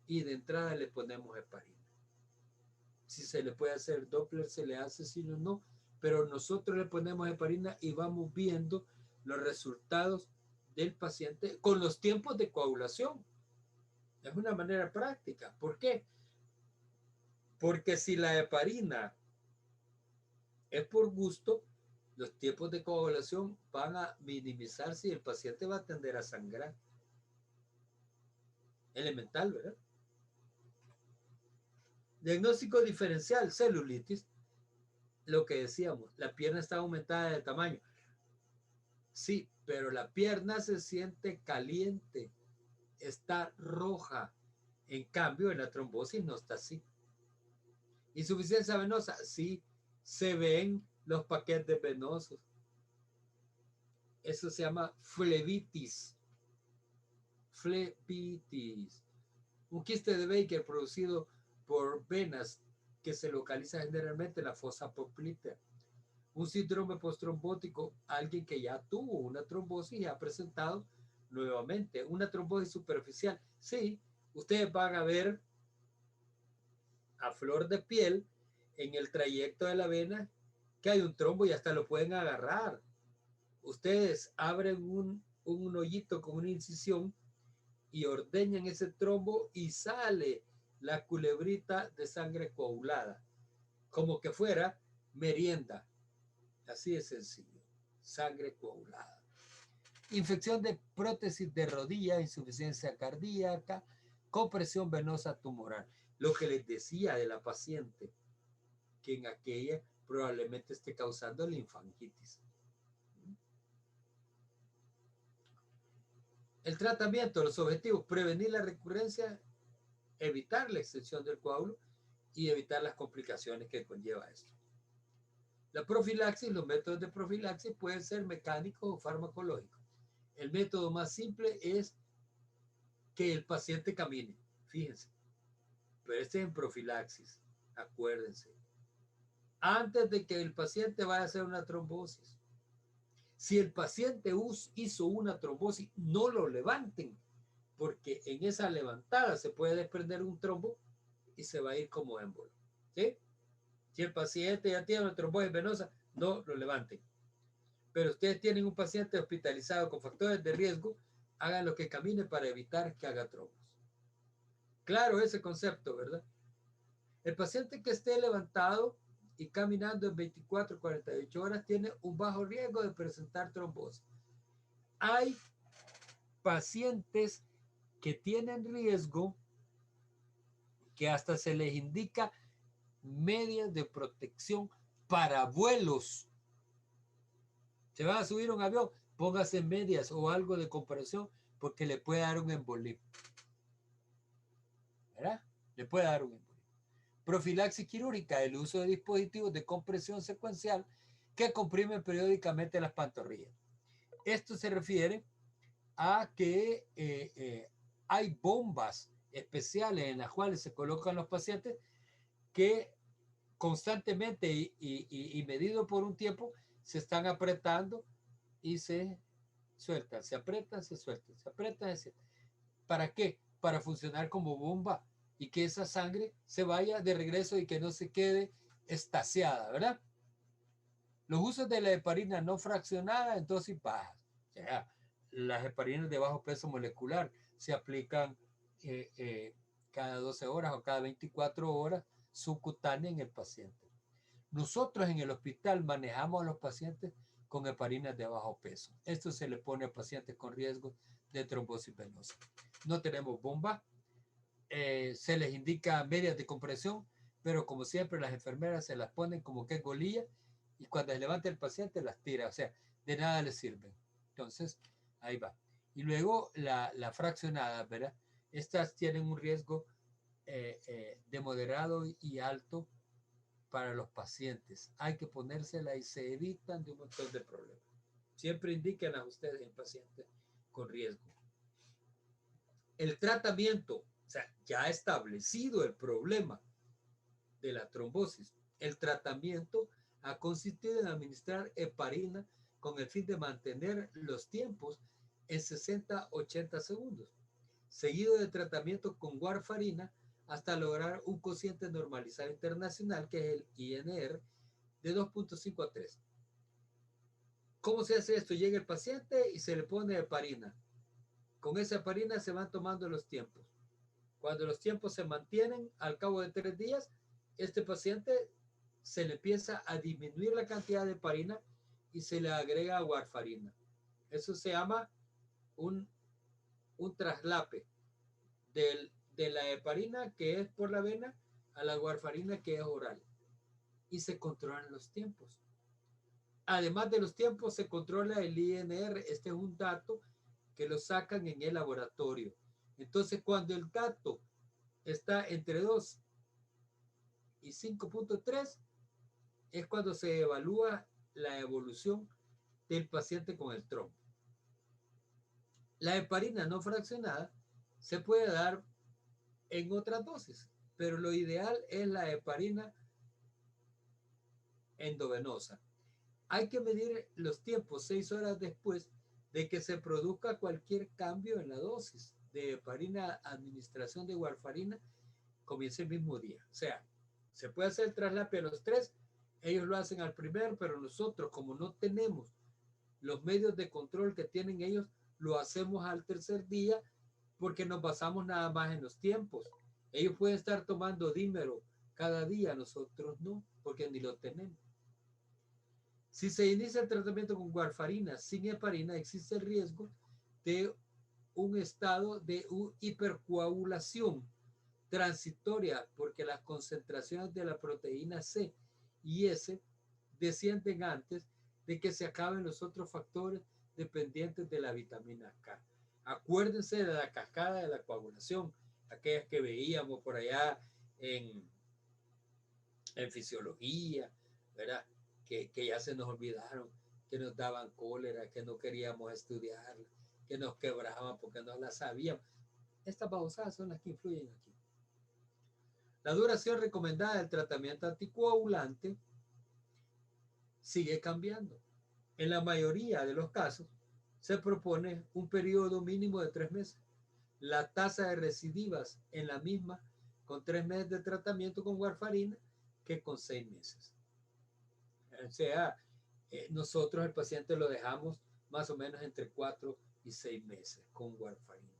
y de entrada le ponemos heparina. Si se le puede hacer Doppler, se le hace, si no, no. Pero nosotros le ponemos heparina y vamos viendo los resultados del paciente con los tiempos de coagulación. Es una manera práctica. ¿Por qué? Porque si la heparina es por gusto, los tiempos de coagulación van a minimizarse y el paciente va a tender a sangrar. Elemental, ¿verdad? Diagnóstico diferencial, celulitis. Lo que decíamos, la pierna está aumentada de tamaño. Sí, pero la pierna se siente caliente, está roja. En cambio, en la trombosis no está así. Insuficiencia venosa, sí, se ven los paquetes venosos. Eso se llama flebitis. Flebitis. Un quiste de Baker producido por venas que se localiza generalmente en la fosa poplítea. Un síndrome postrombótico, alguien que ya tuvo una trombosis y ha presentado nuevamente una trombosis superficial. Sí, ustedes van a ver a flor de piel en el trayecto de la vena que hay un trombo y hasta lo pueden agarrar. Ustedes abren un hoyito con una incisión y ordeñan ese trombo y sale la culebrita de sangre coagulada, como que fuera merienda. Así de sencillo, sangre coagulada. Infección de prótesis de rodilla, insuficiencia cardíaca, compresión venosa tumoral. Lo que les decía de la paciente, que en aquella probablemente esté causando linfangitis. El tratamiento, los objetivos, prevenir la recurrencia, evitar la extensión del coágulo y evitar las complicaciones que conlleva esto. La profilaxis, los métodos de profilaxis pueden ser mecánicos o farmacológicos. El método más simple es que el paciente camine, fíjense. Pero este es en profilaxis, acuérdense. Antes de que el paciente vaya a hacer una trombosis. Si el paciente hizo una trombosis, no lo levanten. porque en esa levantada se puede desprender un trombo y se va a ir como émbolo. ¿Sí? Si el paciente ya tiene una trombosis venosa, no lo levanten. Pero ustedes tienen un paciente hospitalizado con factores de riesgo, hagan lo que camine para evitar que haga trombos. Claro ese concepto, ¿verdad? El paciente que esté levantado y caminando en 24 48 horas tiene un bajo riesgo de presentar trombosis. Hay pacientes que tienen riesgo que hasta se les indica medias de protección para vuelos. Se van a subir a un avión, póngase medias o algo de comparación porque le puede dar un embolismo. ¿Verdad? Le puede dar un embolismo. Profilaxis quirúrgica, el uso de dispositivos de compresión secuencial que comprimen periódicamente las pantorrillas. Esto se refiere a que hay bombas especiales en las cuales se colocan los pacientes que constantemente y medido por un tiempo se están apretando y se sueltan, se apretan, se sueltan, se apretan, se sueltan. ¿Para qué? Para funcionar como bomba y que esa sangre se vaya de regreso y que no se quede estaciada, ¿verdad? Los usos de la heparina no fraccionada en dosis bajas, o sea, las heparinas de bajo peso molecular se aplican cada 12 horas o cada 24 horas subcutánea en el paciente. Nosotros en el hospital manejamos a los pacientes con heparinas de bajo peso. Esto se le pone a pacientes con riesgo de trombosis venosa. No tenemos bomba, se les indica medias de compresión, pero como siempre las enfermeras se las ponen como que golilla y cuando se levanta el paciente las tira, o sea, de nada les sirven. Entonces, ahí va. Y luego la fraccionada, ¿verdad? Estas tienen un riesgo de moderado y alto para los pacientes. Hay que ponérsela y se evitan de un montón de problemas. Siempre indiquen a ustedes el paciente con riesgo. El tratamiento, o sea, ya establecido el problema de la trombosis, el tratamiento ha consistido en administrar heparina con el fin de mantener los tiempos en 60-80 segundos, seguido de tratamiento con warfarina hasta lograr un cociente normalizado internacional, que es el INR, de 2.5 a 3. ¿Cómo se hace esto? Llega el paciente y se le pone heparina. Con esa heparina se van tomando los tiempos. Cuando los tiempos se mantienen, al cabo de 3 días, este paciente se le empieza a disminuir la cantidad de heparina y se le agrega warfarina. Eso se llama un traslape de la heparina que es por la vena a la warfarina que es oral. Y se controlan los tiempos. Además de los tiempos, se controla el INR. Este es un dato que lo sacan en el laboratorio. Entonces, cuando el dato está entre 2 y 5.3, es cuando se evalúa la evolución del paciente con el trombo. La heparina no fraccionada se puede dar en otras dosis, pero lo ideal es la heparina endovenosa. Hay que medir los tiempos 6 horas después de que se produzca cualquier cambio en la dosis de heparina. Administración de warfarina comienza el mismo día. O sea, se puede hacer el traslape a los 3, ellos lo hacen al primero, pero nosotros, como no tenemos los medios de control que tienen ellos, lo hacemos al tercer día porque nos basamos nada más en los tiempos. Ellos pueden estar tomando dímero cada día, nosotros no, porque ni lo tenemos. Si se inicia el tratamiento con warfarina sin heparina, existe el riesgo de un estado de hipercoagulación transitoria porque las concentraciones de la proteína C y S descienden antes de que se acaben los otros factores dependientes de la vitamina K. Acuérdense de la cascada de la coagulación, aquellas que veíamos por allá en fisiología, ¿verdad? Que ya se nos olvidaron, que nos daban cólera, que no queríamos estudiar, que nos quebraban porque no la sabíamos. Estas babosadas son las que influyen aquí. La duración recomendada del tratamiento anticoagulante sigue cambiando. En la mayoría de los casos se propone un periodo mínimo de 3 meses, la tasa de recidivas en la misma con 3 meses de tratamiento con warfarina que con 6 meses. O sea, nosotros el paciente lo dejamos más o menos entre 4 y 6 meses con warfarina.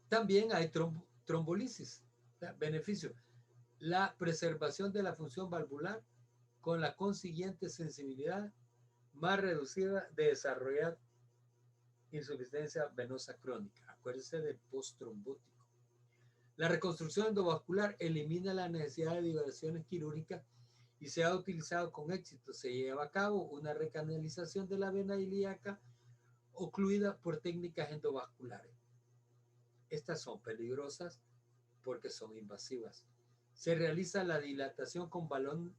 También hay trombolisis. Beneficio: la preservación de la función valvular con la consiguiente sensibilidad más reducida de desarrollar insuficiencia venosa crónica. Acuérdense del posttrombótico. La reconstrucción endovascular elimina la necesidad de liberaciones quirúrgicas y se ha utilizado con éxito. Se lleva a cabo una recanalización de la vena ilíaca ocluida por técnicas endovasculares. Estas son peligrosas porque son invasivas. Se realiza la dilatación con balón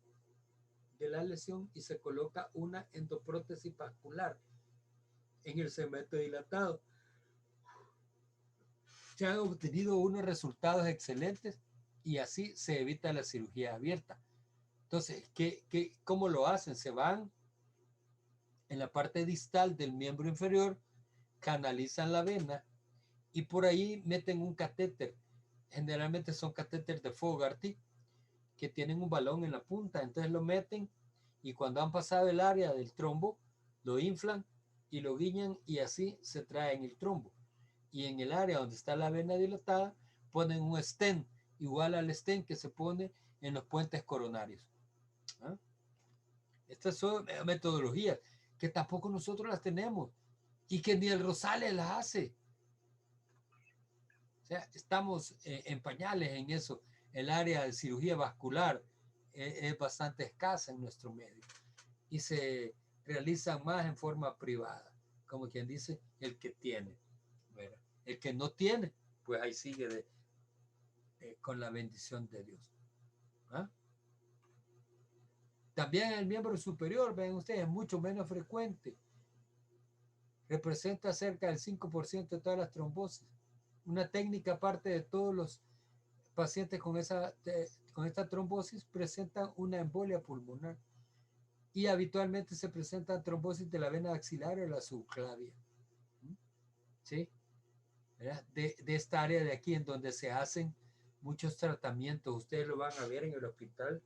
de la lesión y se coloca una endoprótesis vascular en el segmento dilatado. Se han obtenido unos resultados excelentes y así se evita la cirugía abierta. Entonces, ¿cómo lo hacen? Se van en la parte distal del miembro inferior, canalizan la vena y por ahí meten un catéter. Generalmente son catéteres de Fogarty que tienen un balón en la punta. Entonces lo meten y cuando han pasado el área del trombo, lo inflan y lo guiñan y así se traen el trombo. Y en el área donde está la vena dilatada, ponen un stent igual al stent que se pone en los puentes coronarios. ¿Ah? Estas son metodologías que tampoco nosotros las tenemos y que ni el Rosales las hace. O sea, estamos en pañales en eso. El área de cirugía vascular es bastante escasa en nuestro medio y se realizan más en forma privada, como quien dice, el que tiene. ¿Verdad? El que no tiene, pues ahí sigue con la bendición de Dios. ¿Ah? También el miembro superior, ven ustedes, es mucho menos frecuente. Representa cerca del 5% de todas las trombosis. Una técnica aparte de todos los pacientes con esta trombosis presentan una embolia pulmonar y habitualmente se presentan trombosis de la vena axilar o la subclavia. ¿Sí? De esta área de aquí en donde se hacen muchos tratamientos. Ustedes lo van a ver en el hospital,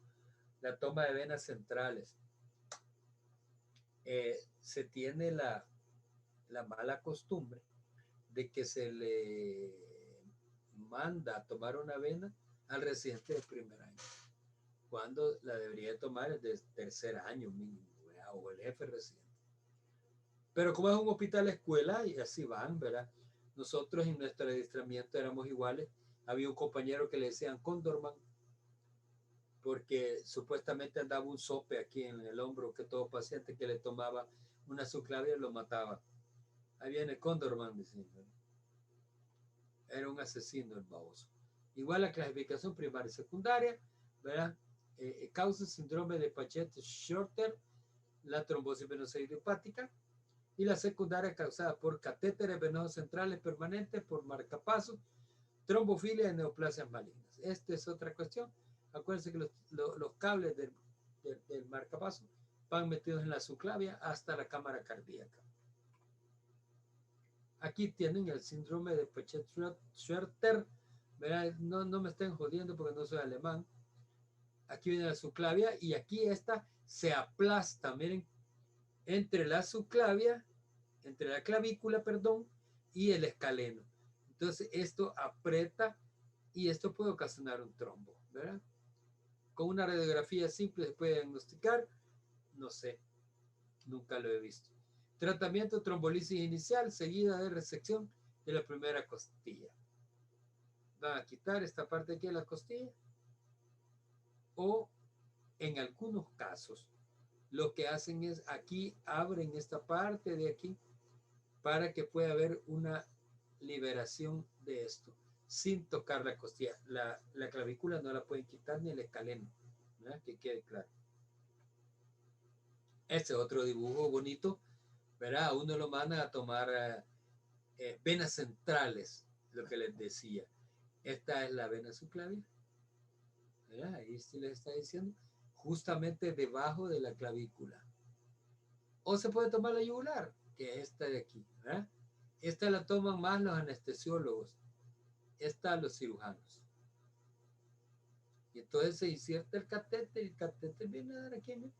la toma de venas centrales. Se tiene la mala costumbre de que se le manda a tomar una vena al residente de primer año, cuando la debería tomar el de tercer año mínimo, ¿verdad? O el jefe residente. Pero como es un hospital escuela, y así van, ¿verdad? Nosotros en nuestro adiestramiento éramos iguales. Había un compañero que le decían Condorman, porque supuestamente andaba un sope aquí en el hombro, que todo paciente que le tomaba una subclavia lo mataba. Ahí viene Condorman, diciendo. Era un asesino el baboso. Igual la clasificación primaria y secundaria, ¿verdad? Causa síndrome de Pachet-Shorter, la trombosis venosa idiopática, y la secundaria causada por catéteres venosos centrales permanentes, por marcapasos, trombofilia y neoplasias malignas. Esta es otra cuestión. Acuérdense que los cables del marcapaso van metidos en la subclavia hasta la cámara cardíaca. Aquí tienen el síndrome de Pachet-Schwerter. No me estén jodiendo porque no soy alemán. Aquí viene la subclavia y aquí esta se aplasta, miren, entre la subclavia, entre la clavícula, perdón, y el escaleno. Entonces esto aprieta y esto puede ocasionar un trombo, ¿verdad? Con una radiografía simple se puede diagnosticar, no sé, nunca lo he visto. Tratamiento trombolisis inicial seguida de resección de la primera costilla. Van a quitar esta parte aquí de la costilla o en algunos casos lo que hacen es aquí abren esta parte de aquí para que pueda haber una liberación de esto sin tocar la costilla. La clavícula no la pueden quitar ni el escaleno, ¿verdad? Que quede claro. Este otro dibujo bonito, ¿verdad? Uno lo manda a tomar venas centrales, lo que les decía. Esta es la vena subclavia, ¿verdad? Ahí sí les está diciendo, justamente debajo de la clavícula. O se puede tomar la yugular, que es esta de aquí, ¿verdad? Esta la toman más los anestesiólogos, esta los cirujanos. Y entonces se inserta el catéter y el catéter viene a dar aquí, ¿no?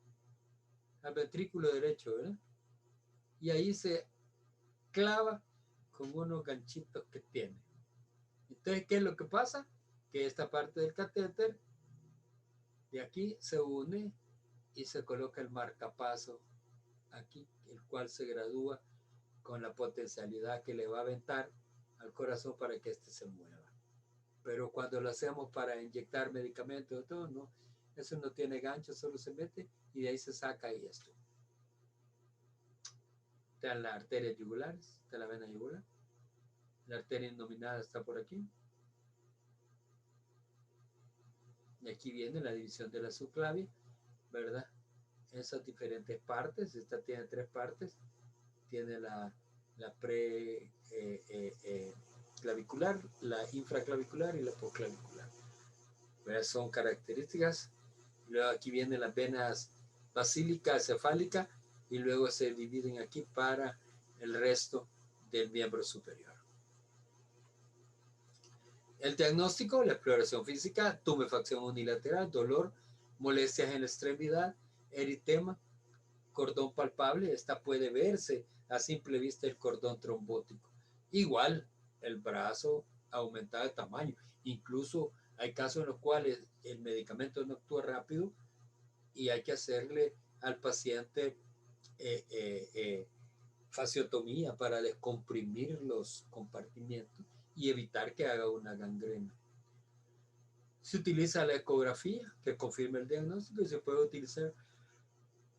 Al ventrículo derecho, ¿verdad? Y ahí se clava con unos ganchitos que tiene. Entonces, ¿qué es lo que pasa? Que esta parte del catéter de aquí se une y se coloca el marcapaso aquí, el cual se gradúa con la potencialidad que le va a aventar al corazón para que éste se mueva. Pero cuando lo hacemos para inyectar medicamentos o todo, no, eso no tiene gancho, solo se mete y de ahí se saca y esto. Están las arterias yugulares, está la vena yugular. La arteria innominada está por aquí. Y aquí viene la división de la subclavia, ¿verdad? Esas diferentes partes. Esta tiene 3 partes. Tiene la clavicular, la infraclavicular y la postclavicular. ¿Verdad? Son características. Luego aquí vienen las venas basílica, cefálica, y luego se dividen aquí para el resto del miembro superior. El diagnóstico, la exploración física, tumefacción unilateral, dolor, molestias en la extremidad, eritema, cordón palpable. Esta puede verse a simple vista el cordón trombótico. Igual, el brazo aumentado de tamaño. Incluso hay casos en los cuales el medicamento no actúa rápido y hay que hacerle al paciente fasciotomía para descomprimir los compartimientos y evitar que haga una gangrena. Se utiliza la ecografía que confirma el diagnóstico y se puede utilizar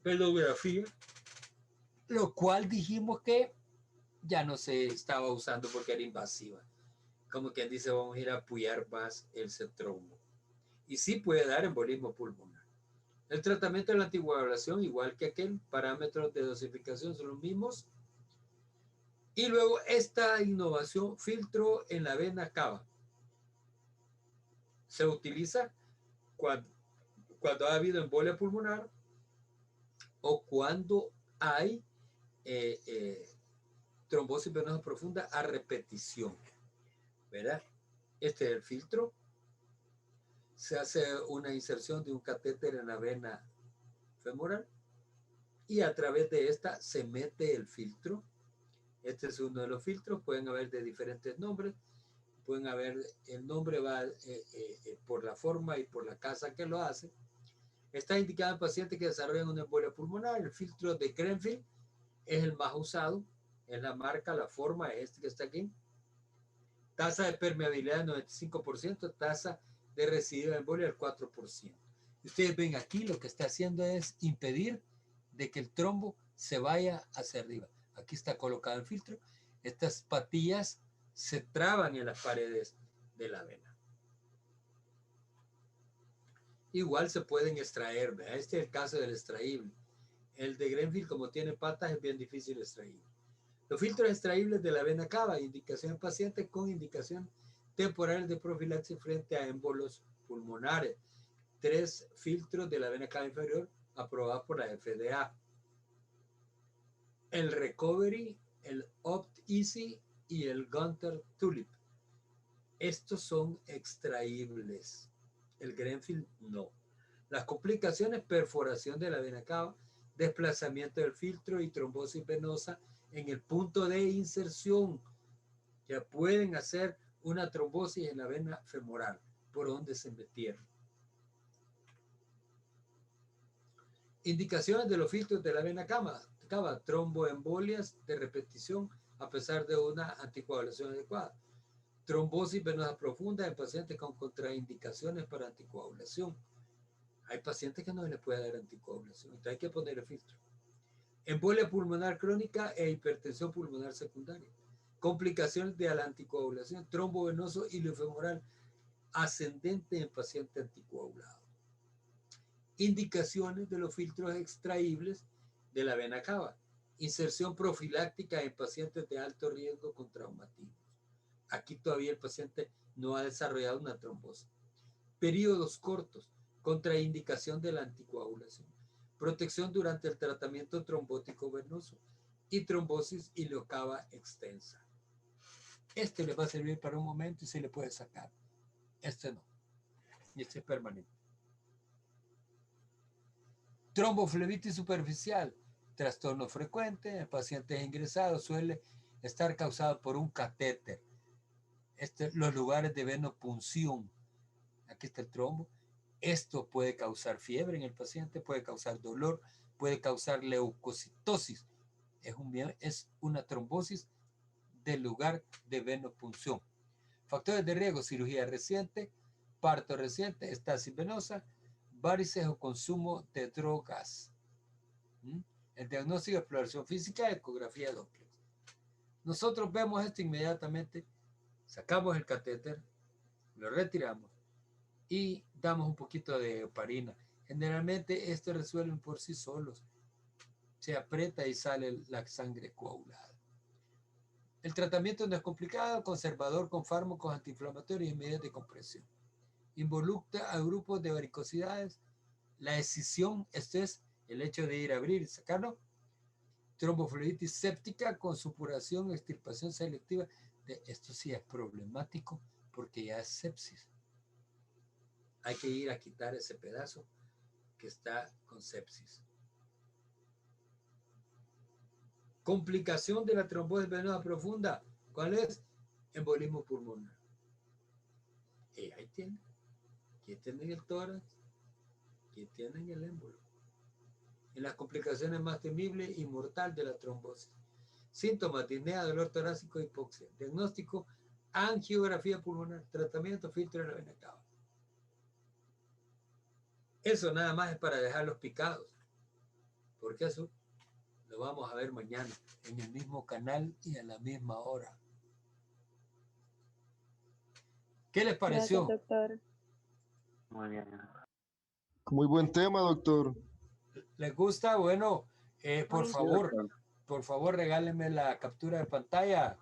pelografía, lo cual dijimos que ya no se estaba usando porque era invasiva. Como quien dice, vamos a ir a apoyar más el trombo. Y sí puede dar embolismo pulmonar. El tratamiento de la anticoagulación, igual que aquel, parámetros de dosificación son los mismos. Y luego esta innovación, filtro en la vena cava. Se utiliza cuando ha habido embolia pulmonar o cuando hay trombosis venosa profunda a repetición, ¿verdad? Este es el filtro. Se hace una inserción de un catéter en la vena femoral y a través de esta se mete el filtro. Este es uno de los filtros, pueden haber de diferentes nombres, pueden haber, el nombre va por la forma y por la casa que lo hace. Está indicado en pacientes que desarrollan una embolia pulmonar. El filtro de Grenfell es el más usado, es la marca, la forma, es este que está aquí. Tasa de permeabilidad del 95%, tasa de residuo de embolia del 4%. Y ustedes ven aquí, lo que está haciendo es impedir de que el trombo se vaya hacia arriba. Aquí está colocado el filtro. Estas patillas se traban en las paredes de la vena. Igual se pueden extraer, ¿verdad? Este es el caso del extraíble. El de Grenfell, como tiene patas, es bien difícil extraer. Los filtros extraíbles de la vena cava, indicación en pacientes con indicación temporal de profilaxis frente a émbolos pulmonares. 3 filtros de la vena cava inferior aprobados por la FDA. El Recovery, el Opt Easy y el Gunter Tulip. Estos son extraíbles. El Grenfell no. Las complicaciones, perforación de la vena cava, desplazamiento del filtro y trombosis venosa en el punto de inserción. Ya pueden hacer una trombosis en la vena femoral, por donde se metieron. Indicaciones de los filtros de la vena cava, tromboembolias de repetición a pesar de una anticoagulación adecuada. Trombosis venosa profunda en pacientes con contraindicaciones para anticoagulación. Hay pacientes que no les puede dar anticoagulación, entonces hay que poner el filtro. Embolia pulmonar crónica e hipertensión pulmonar secundaria. Complicaciones de la anticoagulación, trombo venoso iliofemoral ascendente en paciente anticoagulado. Indicaciones de los filtros extraíbles de la vena cava. Inserción profiláctica en pacientes de alto riesgo con traumatismos. Aquí todavía el paciente no ha desarrollado una trombosis. Periodos cortos, contraindicación de la anticoagulación. Protección durante el tratamiento trombótico venoso. y trombosis ileocava extensa. Este le va a servir para un momento y se le puede sacar. Este no. Y este es permanente. Tromboflebitis superficial, trastorno frecuente en pacientes ingresados, suele estar causado por un catéter. Los lugares de venopunción. Aquí está el trombo. Esto puede causar fiebre en el paciente, puede causar dolor, puede causar leucocitosis. Es una trombosis del lugar de venopunción. Factores de riesgo: cirugía reciente, parto reciente, estasis venosa, varices o consumo de drogas. El diagnóstico: exploración física, ecografía Doppler. Nosotros vemos esto inmediatamente, sacamos el catéter, lo retiramos y damos un poquito de heparina. Generalmente estos resuelven por sí solos. Se aprieta y sale la sangre coagulada. El tratamiento no es complicado, conservador con fármacos antiinflamatorios y medidas de compresión. Involucra a grupos de varicosidades. La escisión, esto es el hecho de ir a abrir y sacarlo. Tromboflebitis séptica con supuración, extirpación selectiva. Esto sí es problemático porque ya es sepsis. Hay que ir a quitar ese pedazo que está con sepsis. Complicación de la trombosis venosa profunda. ¿Cuál es? Embolismo pulmonar. Y ahí tienen. Aquí tienen el tórax. Aquí tienen el émbolo. En las complicaciones más temibles y mortal de la trombosis. Síntomas: disnea, dolor torácico, hipoxia. Diagnóstico: angiografía pulmonar. Tratamiento: filtro de la vena cava. Eso nada más es para dejarlos picados. Porque eso lo vamos a ver mañana en el mismo canal y a la misma hora. ¿Qué les pareció?
Gracias, doctor.
Muy bien.
Muy buen tema, doctor.
¿Les gusta? Bueno, por
Sí,
favor,
doctor.
por favor, regálenme la captura de pantalla.